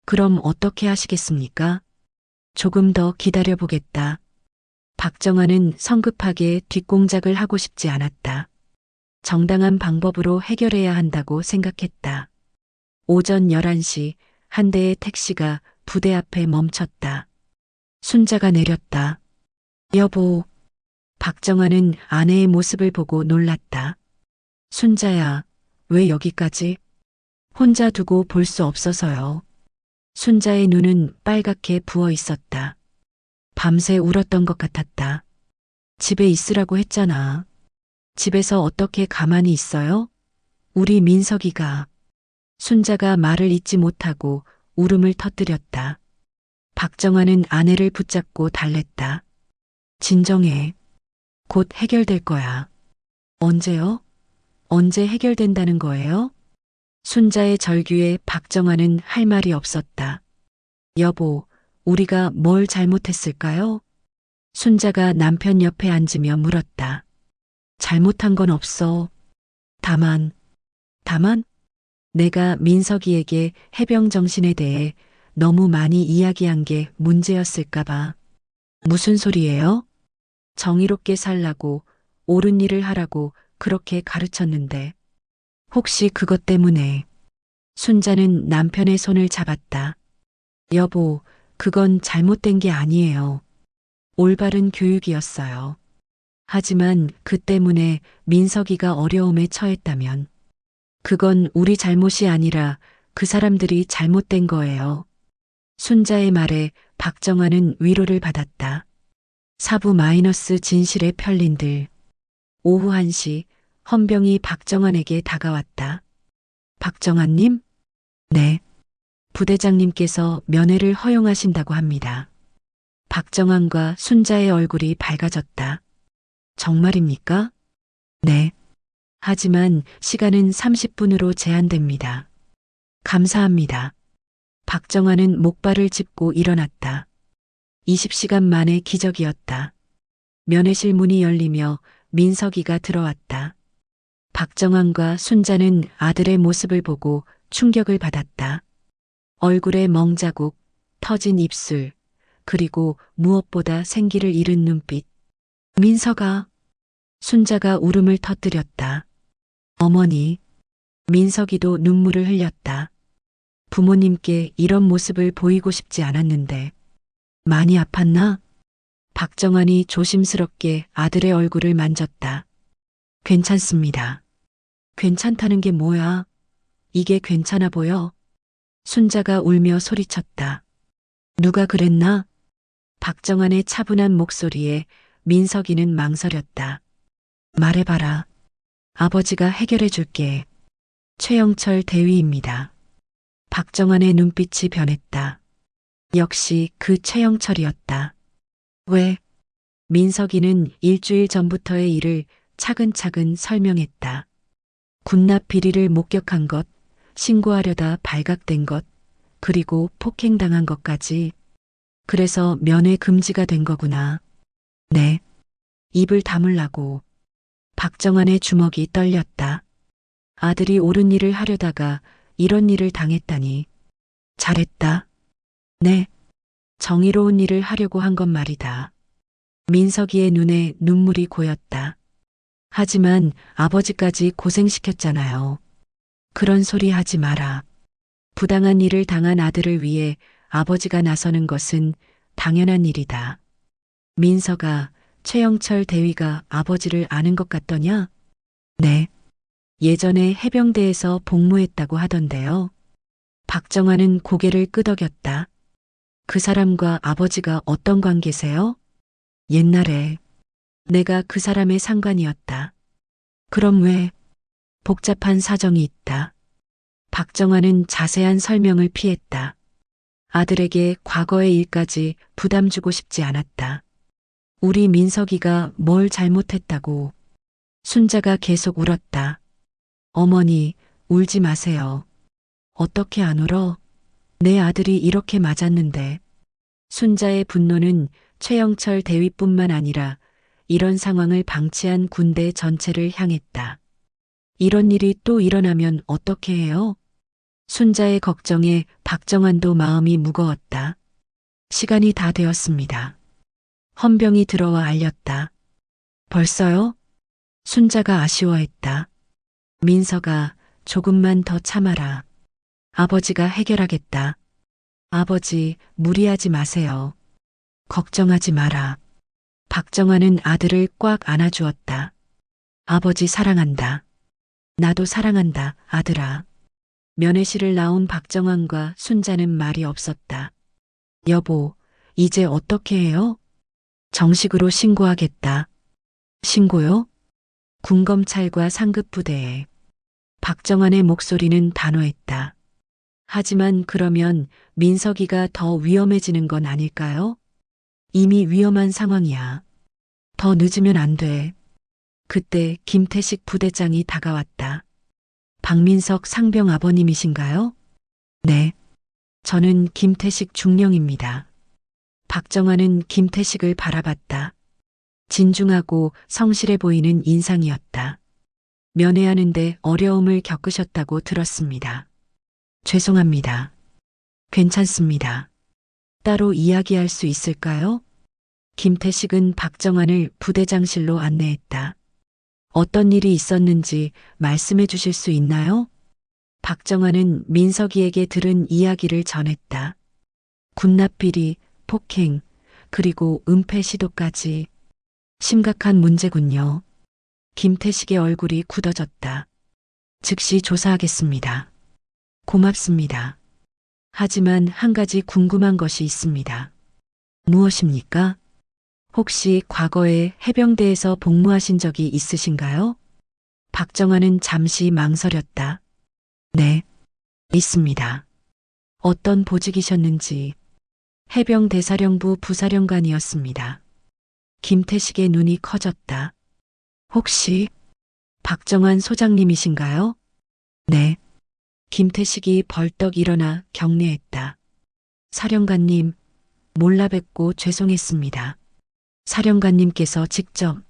그럼 어떻게 하시겠습니까? 조금 더 기다려 보겠다. 박정환은 성급하게 뒷공작을 하고 싶지 않았다. 정당한 방법으로 해결해야 한다고 생각했다. 오전 11시 한 대의 택시가 부대 앞에 멈췄다. 순자가 내렸다. 여보. 박정아는 아내의 모습을 보고 놀랐다. 순자야, 왜 여기까지? 혼자 두고 볼 수 없어서요. 순자의 눈은 빨갛게 부어 있었다. 밤새 울었던 것 같았다. 집에 있으라고 했잖아. 집에서 어떻게 가만히 있어요? 우리 민석이가. 순자가 말을 잇지 못하고 울음을 터뜨렸다. 박정아는 아내를 붙잡고 달랬다. 진정해. 곧 해결될 거야. 언제요? 언제 해결된다는 거예요? 순자의 절규에 박정아는 할 말이 없었다. 여보, 우리가 뭘 잘못했을까요? 순자가 남편 옆에 앉으며 물었다. 잘못한 건 없어. 다만 내가 민석이에게 해병 정신에 대해 너무 많이 이야기한 게 문제였을까봐. 무슨 소리예요? 정의롭게 살라고, 옳은 일을 하라고 그렇게 가르쳤는데. 혹시 그것 때문에. 순자는 남편의 손을 잡았다. 여보, 그건 잘못된 게 아니에요. 올바른 교육이었어요. 하지만 그 때문에 민석이가 어려움에 처했다면 그건 우리 잘못이 아니라 그 사람들이 잘못된 거예요. 순자의 말에 박정아는 위로를 받았다. 사부 마이너스 진실의 편린들. 오후 1시 헌병이 박정환에게 다가왔다. 박정환님? 네. 부대장님께서 면회를 허용하신다고 합니다. 박정환과 순자의 얼굴이 밝아졌다. 정말입니까? 네. 하지만 시간은 30분으로 제한됩니다. 감사합니다. 박정환은 목발을 짚고 일어났다. 20시간 만에 기적이었다. 면회실 문이 열리며 민석이가 들어왔다. 박정환과 순자는 아들의 모습을 보고 충격을 받았다. 얼굴에 멍자국, 터진 입술, 그리고 무엇보다 생기를 잃은 눈빛. 민석아. 순자가 울음을 터뜨렸다. 어머니. 민석이도 눈물을 흘렸다. 부모님께 이런 모습을 보이고 싶지 않았는데. 많이 아팠나? 박정환이 조심스럽게 아들의 얼굴을 만졌다. 괜찮습니다. 괜찮다는 게 뭐야? 이게 괜찮아 보여? 순자가 울며 소리쳤다. 누가 그랬나? 박정환의 차분한 목소리에 민석이는 망설였다. 말해봐라. 아버지가 해결해 줄게. 최영철 대위입니다. 박정환의 눈빛이 변했다. 역시 그 최영철이었다. 왜? 민석이는 일주일 전부터의 일을 차근차근 설명했다. 군납 비리를 목격한 것, 신고하려다 발각된 것, 그리고 폭행당한 것까지. 그래서 면회 금지가 된 거구나. 네. 입을 다물라고. 박정환의 주먹이 떨렸다. 아들이 옳은 일을 하려다가 이런 일을 당했다니. 잘했다. 네. 정의로운 일을 하려고 한 건 말이다. 민석이의 눈에 눈물이 고였다. 하지만 아버지까지 고생시켰잖아요. 그런 소리 하지 마라. 부당한 일을 당한 아들을 위해 아버지가 나서는 것은 당연한 일이다. 민석아, 최영철 대위가 아버지를 아는 것 같더냐? 네. 예전에 해병대에서 복무했다고 하던데요. 박정환은 고개를 끄덕였다. 그 사람과 아버지가 어떤 관계세요? 옛날에 내가 그 사람의 상관이었다. 그럼 왜? 복잡한 사정이 있다. 박정환은 자세한 설명을 피했다. 아들에게 과거의 일까지 부담 주고 싶지 않았다. 우리 민석이가 뭘 잘못했다고. 순자가 계속 울었다. 어머니, 울지 마세요. 어떻게 안 울어? 내 아들이 이렇게 맞았는데. 순자의 분노는 최영철 대위뿐만 아니라 이런 상황을 방치한 군대 전체를 향했다. 이런 일이 또 일어나면 어떻게 해요? 순자의 걱정에 박정환도 마음이 무거웠다. 시간이 다 되었습니다. 헌병이 들어와 알렸다. 벌써요? 순자가 아쉬워했다. 민석아, 조금만 더 참아라. 아버지가 해결하겠다. 아버지, 무리하지 마세요. 걱정하지 마라. 박정환은 아들을 꽉 안아주었다. 아버지 사랑한다. 나도 사랑한다, 아들아. 면회실을 나온 박정환과 순자는 말이 없었다. 여보, 이제 어떻게 해요? 정식으로 신고하겠다. 신고요? 군검찰과 상급부대에. 박정환의 목소리는 단호했다. 하지만 그러면 민석이가 더 위험해지는 건 아닐까요? 이미 위험한 상황이야. 더 늦으면 안 돼. 그때 김태식 부대장이 다가왔다. 박민석 상병 아버님이신가요? 네. 저는 김태식 중령입니다. 박정환은 김태식을 바라봤다. 진중하고 성실해 보이는 인상이었다. 면회하는데 어려움을 겪으셨다고 들었습니다. 죄송합니다. 괜찮습니다. 따로 이야기할 수 있을까요? 김태식은 박정환을 부대장실로 안내했다. 어떤 일이 있었는지 말씀해 주실 수 있나요? 박정환은 민석이에게 들은 이야기를 전했다. 군납비리, 폭행, 그리고 은폐 시도까지. 심각한 문제군요. 김태식의 얼굴이 굳어졌다. 즉시 조사하겠습니다. 고맙습니다. 하지만 한 가지 궁금한 것이 있습니다. 무엇입니까? 혹시 과거에 해병대에서 복무하신 적이 있으신가요? 박정환은 잠시 망설였다. 네, 있습니다. 어떤 보직이셨는지. 해병대사령부 부사령관이었습니다. 김태식의 눈이 커졌다. 혹시 박정환 소장님이신가요? 네. 김태식이 벌떡 일어나 경례했다. 사령관님, 몰라 뵙고 죄송했습니다. 사령관님께서 직접.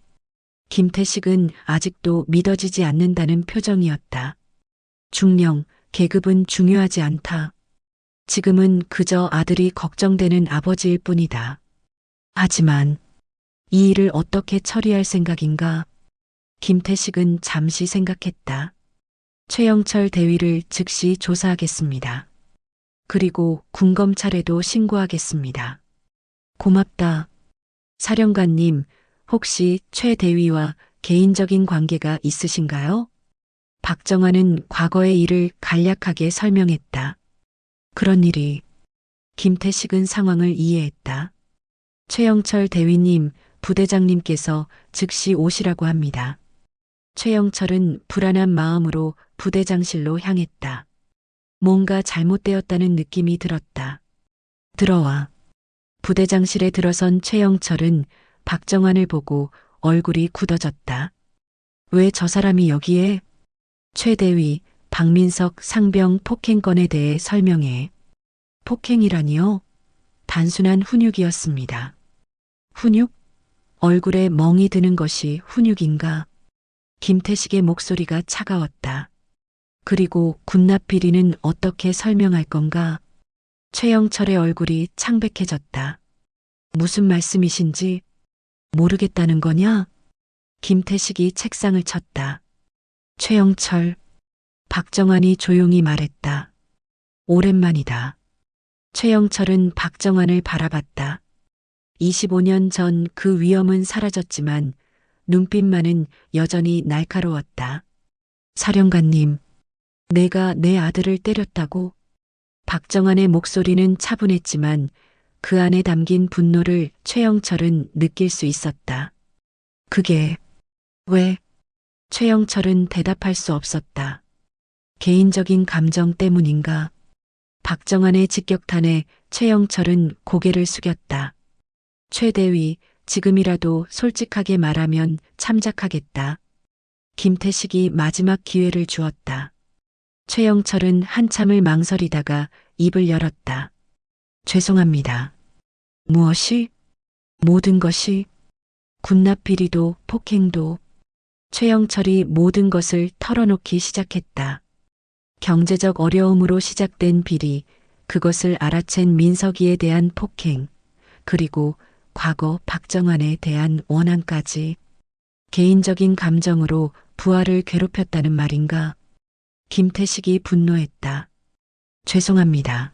김태식은 아직도 믿어지지 않는다는 표정이었다. 중령, 계급은 중요하지 않다. 지금은 그저 아들이 걱정되는 아버지일 뿐이다. 하지만 이 일을 어떻게 처리할 생각인가? 김태식은 잠시 생각했다. 최영철 대위를 즉시 조사하겠습니다. 그리고 군검찰에도 신고하겠습니다. 고맙다. 사령관님, 혹시 최 대위와 개인적인 관계가 있으신가요? 박정환은 과거의 일을 간략하게 설명했다. 그런 일이. 김태식은 상황을 이해했다. 최영철 대위님, 부대장님께서 즉시 오시라고 합니다. 최영철은 불안한 마음으로 부대장실로 향했다. 뭔가 잘못되었다는 느낌이 들었다. 들어와. 부대장실에 들어선 최영철은 박정환을 보고 얼굴이 굳어졌다. 왜 저 사람이 여기에? 최 대위, 박민석 상병 폭행건에 대해 설명해. 폭행이라니요? 단순한 훈육이었습니다. 훈육? 얼굴에 멍이 드는 것이 훈육인가? 김태식의 목소리가 차가웠다. 그리고 군납비리는 어떻게 설명할 건가? 최영철의 얼굴이 창백해졌다. 무슨 말씀이신지 모르겠다는 거냐? 김태식이 책상을 쳤다. 최영철, 박정환이 조용히 말했다. 오랜만이다. 최영철은 박정환을 바라봤다. 25년 전 그 위험은 사라졌지만 눈빛만은 여전히 날카로웠다. 사령관님, 내가 내 아들을 때렸다고? 박정환의 목소리는 차분했지만 그 안에 담긴 분노를 최영철은 느낄 수 있었다. 그게 왜? 최영철은 대답할 수 없었다. 개인적인 감정 때문인가? 박정환의 직격탄에 최영철은 고개를 숙였다. 최 대위, 지금이라도 솔직하게 말하면 참작하겠다. 김태식이 마지막 기회를 주었다. 최영철은 한참을 망설이다가 입을 열었다. 죄송합니다. 무엇이? 모든 것이? 군납비리도 폭행도. 최영철이 모든 것을 털어놓기 시작했다. 경제적 어려움으로 시작된 비리, 그것을 알아챈 민석이에 대한 폭행, 그리고 과거 박정환에 대한 원한까지. 개인적인 감정으로 부하를 괴롭혔다는 말인가? 김태식이 분노했다. 죄송합니다.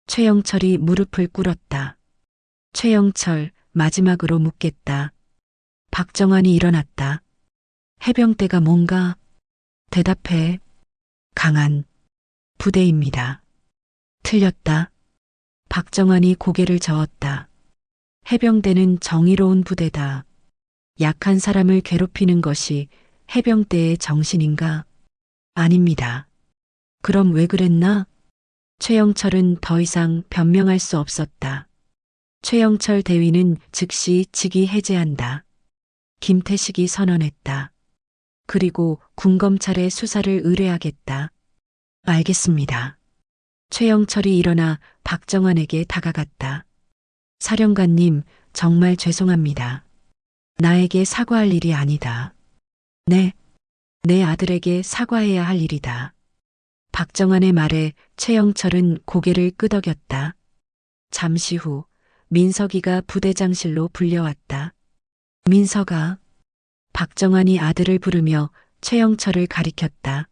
최영철이 무릎을 꿇었다. 최영철, 마지막으로 묻겠다. 박정환이 일어났다. 해병대가 뭔가? 대답해. 강한 부대입니다. 틀렸다. 박정환이 고개를 저었다. 해병대는 정의로운 부대다. 약한 사람을 괴롭히는 것이 해병대의 정신인가? 아닙니다. 그럼 왜 그랬나? 최영철은 더 이상 변명할 수 없었다. 최영철 대위는 즉시 직위 해제한다. 김태식이 선언했다. 그리고 군검찰에 수사를 의뢰하겠다. 알겠습니다. 최영철이 일어나 박정환에게 다가갔다. 사령관님, 정말 죄송합니다. 나에게 사과할 일이 아니다. 네, 내 아들에게 사과해야 할 일이다. 박정환의 말에 최영철은 고개를 끄덕였다. 잠시 후 민석이가 부대장실로 불려왔다. 민석아. 박정환이 아들을 부르며 최영철을 가리켰다.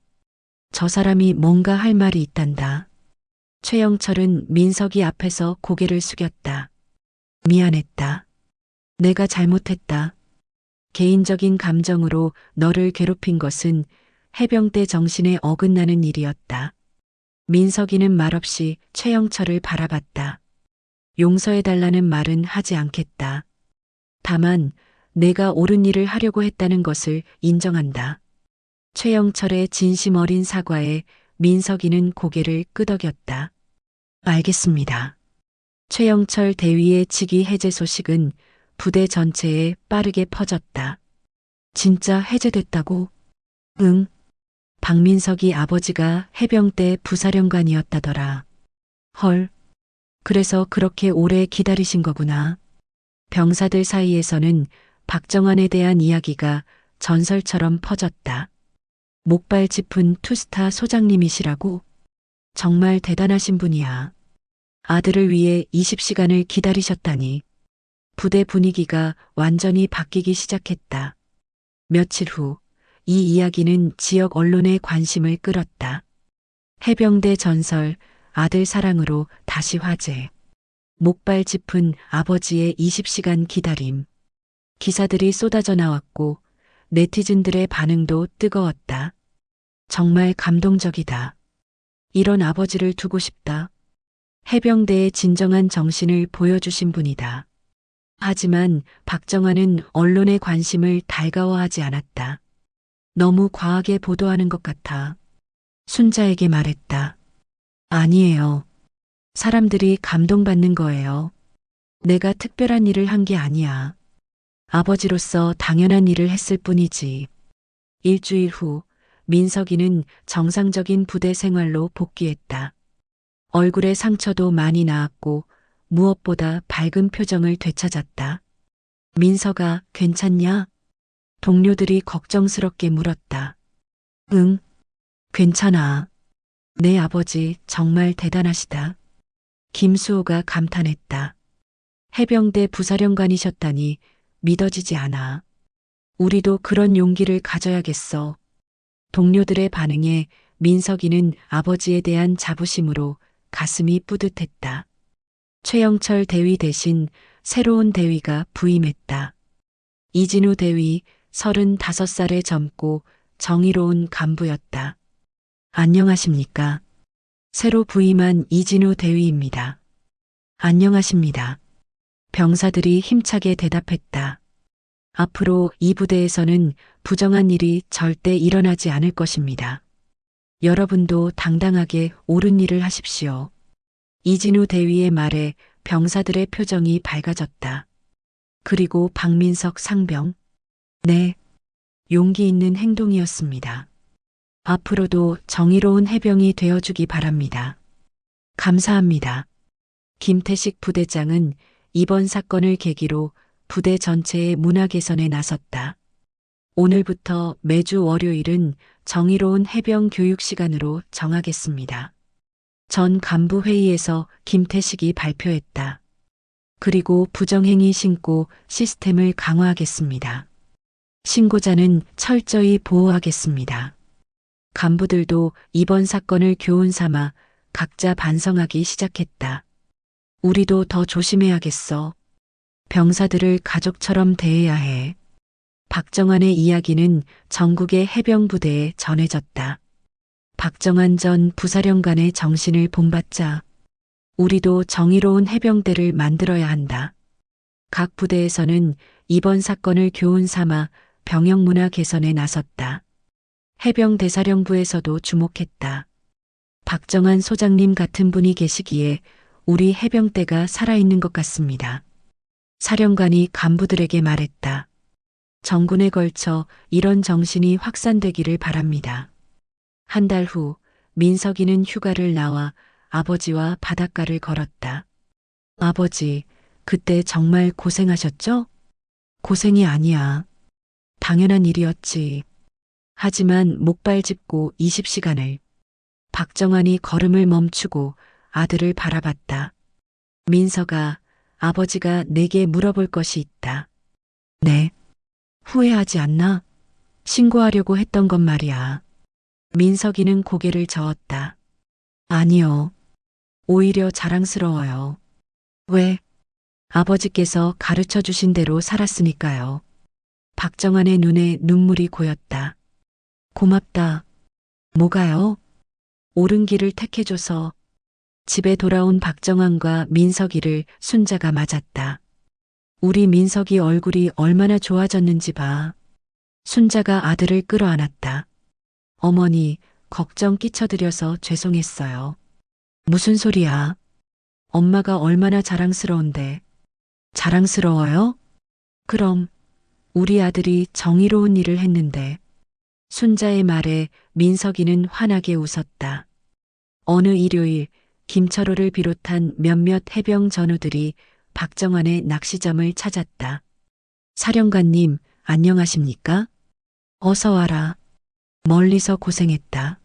저 사람이 뭔가 할 말이 있단다. 최영철은 민석이 앞에서 고개를 숙였다. 미안했다. 내가 잘못했다. 개인적인 감정으로 너를 괴롭힌 것은 해병대 정신에 어긋나는 일이었다. 민석이는 말없이 최영철을 바라봤다. 용서해달라는 말은 하지 않겠다. 다만 내가 옳은 일을 하려고 했다는 것을 인정한다. 최영철의 진심 어린 사과에 민석이는 고개를 끄덕였다. 알겠습니다. 최영철 대위의 직위 해제 소식은 부대 전체에 빠르게 퍼졌다. 진짜 해제됐다고? 응. 박민석이 아버지가 해병대 부사령관이었다더라. 헐. 그래서 그렇게 오래 기다리신 거구나. 병사들 사이에서는 박정환에 대한 이야기가 전설처럼 퍼졌다. 목발 짚은 투스타 소장님이시라고? 정말 대단하신 분이야. 아들을 위해 20시간을 기다리셨다니. 부대 분위기가 완전히 바뀌기 시작했다. 며칠 후 이 이야기는 지역 언론의 관심을 끌었다. 해병대 전설, 아들 사랑으로 다시 화제. 목발 짚은 아버지의 20시간 기다림. 기사들이 쏟아져 나왔고 네티즌들의 반응도 뜨거웠다. 정말 감동적이다. 이런 아버지를 두고 싶다. 해병대의 진정한 정신을 보여주신 분이다. 하지만 박정환은 언론의 관심을 달가워하지 않았다. 너무 과하게 보도하는 것 같아. 순자에게 말했다. 아니에요. 사람들이 감동받는 거예요. 내가 특별한 일을 한 게 아니야. 아버지로서 당연한 일을 했을 뿐이지. 일주일 후 민석이는 정상적인 부대 생활로 복귀했다. 얼굴에 상처도 많이 나았고 무엇보다 밝은 표정을 되찾았다. 민석아, 괜찮냐? 동료들이 걱정스럽게 물었다. 응, 괜찮아. 내 아버지 정말 대단하시다. 김수호가 감탄했다. 해병대 부사령관이셨다니 믿어지지 않아. 우리도 그런 용기를 가져야겠어. 동료들의 반응에 민석이는 아버지에 대한 자부심으로 가슴이 뿌듯했다. 최영철 대위 대신 새로운 대위가 부임했다. 이진우 대위 35살에 젊고 정의로운 간부였다. 안녕하십니까. 새로 부임한 이진우 대위입니다. 안녕하십니다. 병사들이 힘차게 대답했다. 앞으로 이 부대에서는 부정한 일이 절대 일어나지 않을 것입니다. 여러분도 당당하게 옳은 일을 하십시오. 이진우 대위의 말에 병사들의 표정이 밝아졌다. 그리고 박민석 상병. 네, 용기 있는 행동이었습니다. 앞으로도 정의로운 해병이 되어주기 바랍니다. 감사합니다. 김태식 부대장은 이번 사건을 계기로 부대 전체의 문화 개선에 나섰다. 오늘부터 매주 월요일은 정의로운 해병 교육 시간으로 정하겠습니다. 전 간부 회의에서 김태식이 발표했다. 그리고 부정행위 신고 시스템을 강화하겠습니다. 신고자는 철저히 보호하겠습니다. 간부들도 이번 사건을 교훈 삼아 각자 반성하기 시작했다. 우리도 더 조심해야겠어. 병사들을 가족처럼 대해야 해. 박정환의 이야기는 전국의 해병부대에 전해졌다. 박정환 전 부사령관의 정신을 본받자 우리도 정의로운 해병대를 만들어야 한다. 각 부대에서는 이번 사건을 교훈 삼아 병영 문화 개선에 나섰다. 해병대사령부에서도 주목했다. 박정환 소장님 같은 분이 계시기에 우리 해병대가 살아있는 것 같습니다. 사령관이 간부들에게 말했다. 정군에 걸쳐 이런 정신이 확산되기를 바랍니다. 한 달 후 민석이는 휴가를 나와 아버지와 바닷가를 걸었다. 아버지, 그때 정말 고생하셨죠? 고생이 아니야. 당연한 일이었지. 하지만 목발 짚고 20시간을. 박정환이 걸음을 멈추고 아들을 바라봤다. 민석아, 아버지가 내게 물어볼 것이 있다. 네. 후회하지 않나? 신고하려고 했던 건 말이야. 민석이는 고개를 저었다. 아니요. 오히려 자랑스러워요. 왜? 아버지께서 가르쳐 주신 대로 살았으니까요. 박정환의 눈에 눈물이 고였다. 고맙다. 뭐가요? 옳은 길을 택해줘서. 집에 돌아온 박정환과 민석이를 순자가 맞았다. 우리 민석이 얼굴이 얼마나 좋아졌는지 봐. 순자가 아들을 끌어안았다. 어머니, 걱정 끼쳐드려서 죄송했어요. 무슨 소리야? 엄마가 얼마나 자랑스러운데. 자랑스러워요? 그럼 우리 아들이 정의로운 일을 했는데. 순자의 말에 민석이는 환하게 웃었다. 어느 일요일 김철호를 비롯한 몇몇 해병 전우들이 박정환의 낚시점을 찾았다. 사령관님, 안녕하십니까? 어서 와라. 멀리서 고생했다.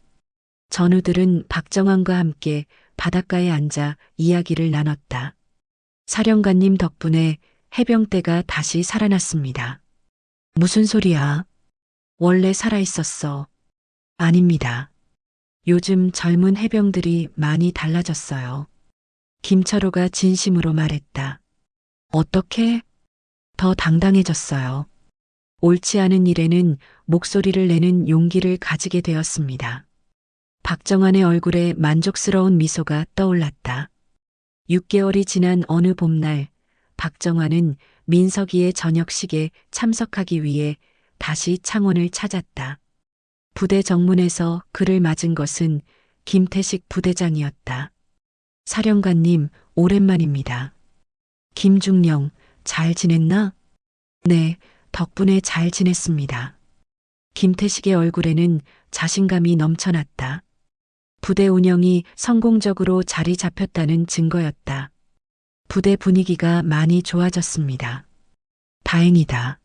전우들은 박정환과 함께 바닷가에 앉아 이야기를 나눴다. 사령관님 덕분에 해병대가 다시 살아났습니다. 무슨 소리야? 원래 살아있었어. 아닙니다. 요즘 젊은 해병들이 많이 달라졌어요. 김철호가 진심으로 말했다. 어떻게? 더 당당해졌어요. 옳지 않은 일에는 목소리를 내는 용기를 가지게 되었습니다. 박정환의 얼굴에 만족스러운 미소가 떠올랐다. 6개월이 지난 어느 봄날, 박정환은 민석이의 저녁식에 참석하기 위해 다시 창원을 찾았다. 부대 정문에서 그를 맞은 것은 김태식 부대장이었다. 사령관님, 오랜만입니다. 김중령, 잘 지냈나? 네, 덕분에 잘 지냈습니다. 김태식의 얼굴에는 자신감이 넘쳐났다. 부대 운영이 성공적으로 자리 잡혔다는 증거였다. 부대 분위기가 많이 좋아졌습니다. 다행이다.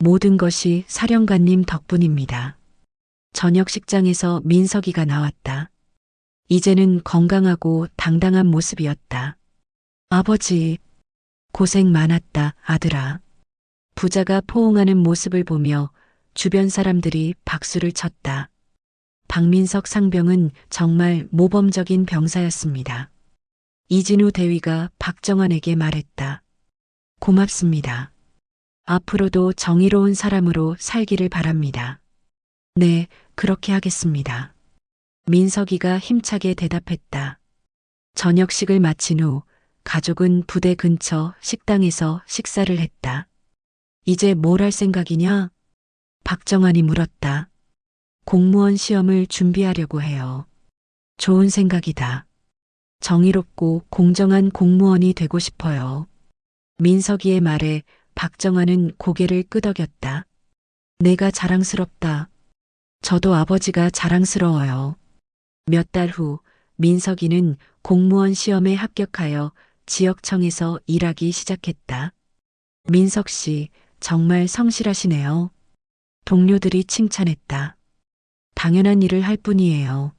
모든 것이 사령관님 덕분입니다. 저녁 식장에서 민석이가 나왔다. 이제는 건강하고 당당한 모습이었다. 아버지, 고생 많았다, 아들아. 부자가 포옹하는 모습을 보며 주변 사람들이 박수를 쳤다. 박민석 상병은 정말 모범적인 병사였습니다. 이진우 대위가 박정환에게 말했다. 고맙습니다. 앞으로도 정의로운 사람으로 살기를 바랍니다. 네, 그렇게 하겠습니다. 민석이가 힘차게 대답했다. 저녁식을 마친 후 가족은 부대 근처 식당에서 식사를 했다. 이제 뭘 할 생각이냐? 박정환이 물었다. 공무원 시험을 준비하려고 해요. 좋은 생각이다. 정의롭고 공정한 공무원이 되고 싶어요. 민석이의 말에 박정환은 고개를 끄덕였다. 내가 자랑스럽다. 저도 아버지가 자랑스러워요. 몇 달 후 민석이는 공무원 시험에 합격하여 지역청에서 일하기 시작했다. 민석 씨, 정말 성실하시네요. 동료들이 칭찬했다. 당연한 일을 할 뿐이에요.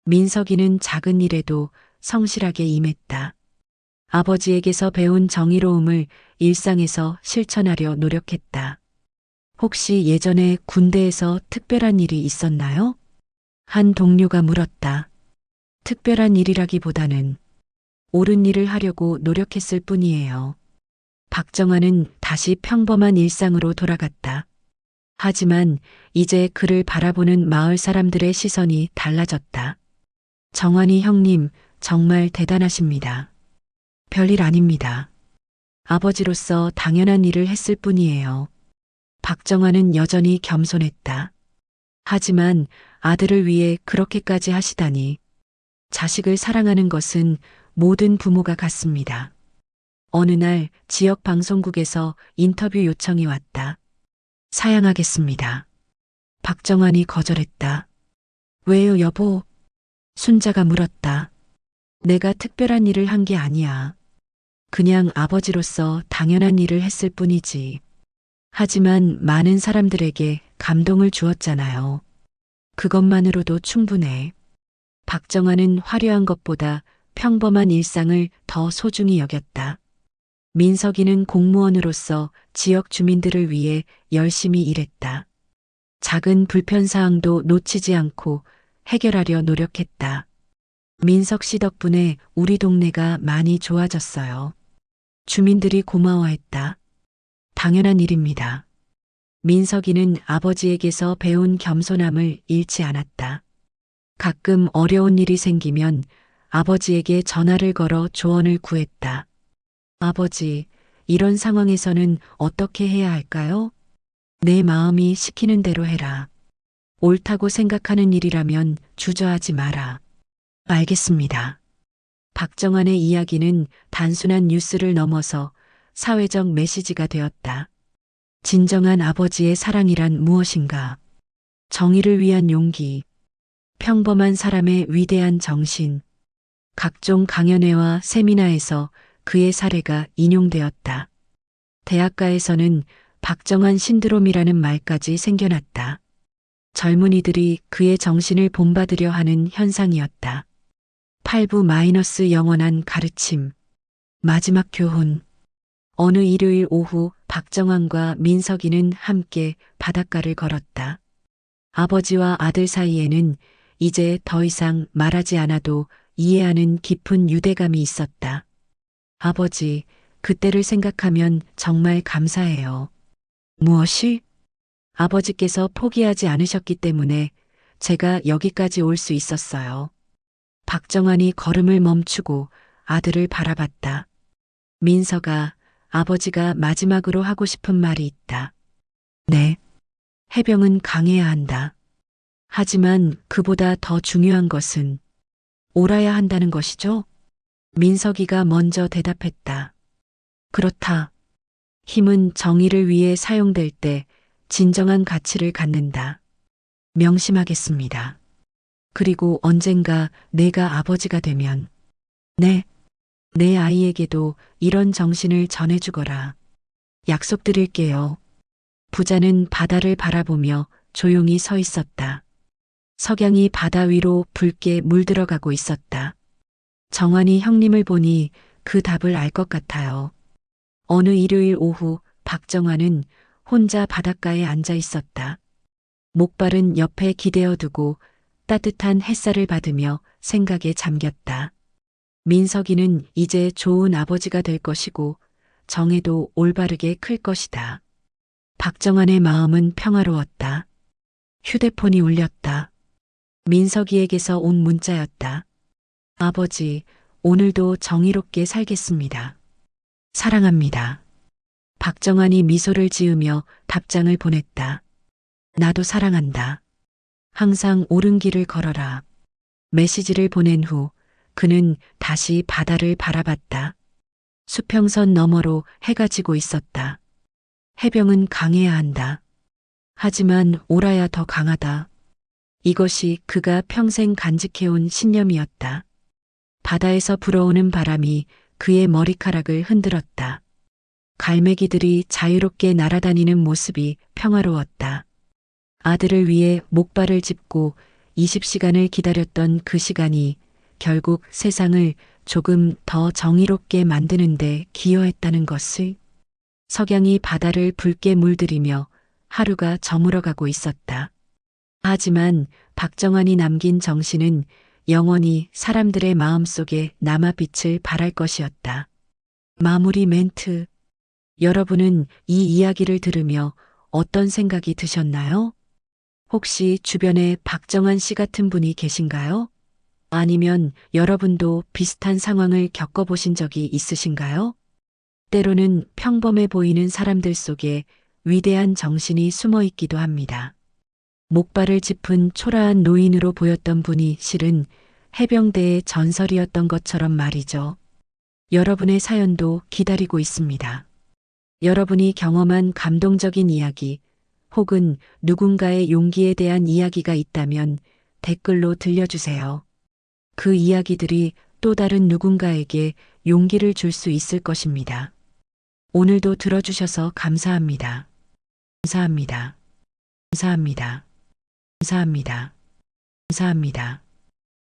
민석이는 작은 일에도 성실하게 임했다. 아버지에게서 배운 정의로움을 일상에서 실천하려 노력했다. 혹시 예전에 군대에서 특별한 일이 있었나요? 한 동료가 물었다. 특별한 일이라기보다는 옳은 일을 하려고 노력했을 뿐이에요. 박정환은 다시 평범한 일상으로 돌아갔다. 하지만 이제 그를 바라보는 마을 사람들의 시선이 달라졌다. 정환이 형님, 정말 대단하십니다. 별일 아닙니다. 아버지로서 당연한 일을 했을 뿐이에요. 박정환은 여전히 겸손했다. 하지만 아들을 위해 그렇게까지 하시다니. 자식을 사랑하는 것은 모든 부모가 같습니다. 어느 날 지역 방송국에서 인터뷰 요청이 왔다. 사양하겠습니다. 박정환이 거절했다. 왜요, 여보? 순자가 물었다. 내가 특별한 일을 한 게 아니야. 그냥 아버지로서 당연한 일을 했을 뿐이지. 하지만 많은 사람들에게 감동을 주었잖아요. 그것만으로도 충분해. 박정환은 화려한 것보다 평범한 일상을 더 소중히 여겼다. 민석이는 공무원으로서 지역 주민들을 위해 열심히 일했다. 작은 불편사항도 놓치지 않고 해결하려 노력했다. 민석 씨 덕분에 우리 동네가 많이 좋아졌어요. 주민들이 고마워했다. 당연한 일입니다. 민석이는 아버지에게서 배운 겸손함을 잃지 않았다. 가끔 어려운 일이 생기면 아버지에게 전화를 걸어 조언을 구했다. 아버지, 이런 상황에서는 어떻게 해야 할까요? 내 마음이 시키는 대로 해라. 옳다고 생각하는 일이라면 주저하지 마라. 알겠습니다. 박정환의 이야기는 단순한 뉴스를 넘어서 사회적 메시지가 되었다. 진정한 아버지의 사랑이란 무엇인가? 정의를 위한 용기, 평범한 사람의 위대한 정신, 각종 강연회와 세미나에서 그의 사례가 인용되었다. 대학가에서는 박정환 신드롬이라는 말까지 생겨났다. 젊은이들이 그의 정신을 본받으려 하는 현상이었다. 8부- 영원한 가르침. 마지막 교훈. 어느 일요일 오후 박정환과 민석이는 함께 바닷가를 걸었다. 아버지와 아들 사이에는 이제 더 이상 말하지 않아도 이해하는 깊은 유대감이 있었다. 아버지, 그때를 생각하면 정말 감사해요. 무엇이? 아버지께서 포기하지 않으셨기 때문에 제가 여기까지 올 수 있었어요. 박정환이 걸음을 멈추고 아들을 바라봤다. 민석아, 아버지가 마지막으로 하고 싶은 말이 있다. 네. 해병은 강해야 한다. 하지만 그보다 더 중요한 것은 옳아야 한다는 것이죠? 민석이가 먼저 대답했다. 그렇다. 힘은 정의를 위해 사용될 때 진정한 가치를 갖는다. 명심하겠습니다. 그리고 언젠가 내가 아버지가 되면, 네, 내 아이에게도 이런 정신을 전해주거라. 약속드릴게요. 부자는 바다를 바라보며 조용히 서 있었다. 석양이 바다 위로 붉게 물들어가고 있었다. 정환이 형님을 보니 그 답을 알 것 같아요. 어느 일요일 오후 박정환은 혼자 바닷가에 앉아 있었다. 목발은 옆에 기대어 두고 따뜻한 햇살을 받으며 생각에 잠겼다. 민석이는 이제 좋은 아버지가 될 것이고 정혜도 올바르게 클 것이다. 박정환의 마음은 평화로웠다. 휴대폰이 울렸다. 민석이에게서 온 문자였다. 아버지, 오늘도 정의롭게 살겠습니다. 사랑합니다. 박정환이 미소를 지으며 답장을 보냈다. 나도 사랑한다. 항상 옳은 길을 걸어라. 메시지를 보낸 후 그는 다시 바다를 바라봤다. 수평선 너머로 해가 지고 있었다. 해병은 강해야 한다. 하지만 옳아야 더 강하다. 이것이 그가 평생 간직해온 신념이었다. 바다에서 불어오는 바람이 그의 머리카락을 흔들었다. 갈매기들이 자유롭게 날아다니는 모습이 평화로웠다. 아들을 위해 목발을 짚고 20시간을 기다렸던 그 시간이 결국 세상을 조금 더 정의롭게 만드는데 기여했다는 것을. 석양이 바다를 붉게 물들이며 하루가 저물어가고 있었다. 하지만 박정환이 남긴 정신은 영원히 사람들의 마음속에 남아 빛을 발할 것이었다. 마무리 멘트. 여러분은 이 이야기를 들으며 어떤 생각이 드셨나요? 혹시 주변에 박정한 씨 같은 분이 계신가요? 아니면 여러분도 비슷한 상황을 겪어보신 적이 있으신가요? 때로는 평범해 보이는 사람들 속에 위대한 정신이 숨어 있기도 합니다. 목발을 짚은 초라한 노인으로 보였던 분이 실은 해병대의 전설이었던 것처럼 말이죠. 여러분의 사연도 기다리고 있습니다. 여러분이 경험한 감동적인 이야기 혹은 누군가의 용기에 대한 이야기가 있다면 댓글로 들려주세요. 그 이야기들이 또 다른 누군가에게 용기를 줄 수 있을 것입니다. 오늘도 들어주셔서 감사합니다. 감사합니다. 감사합니다. 감사합니다. 감사합니다.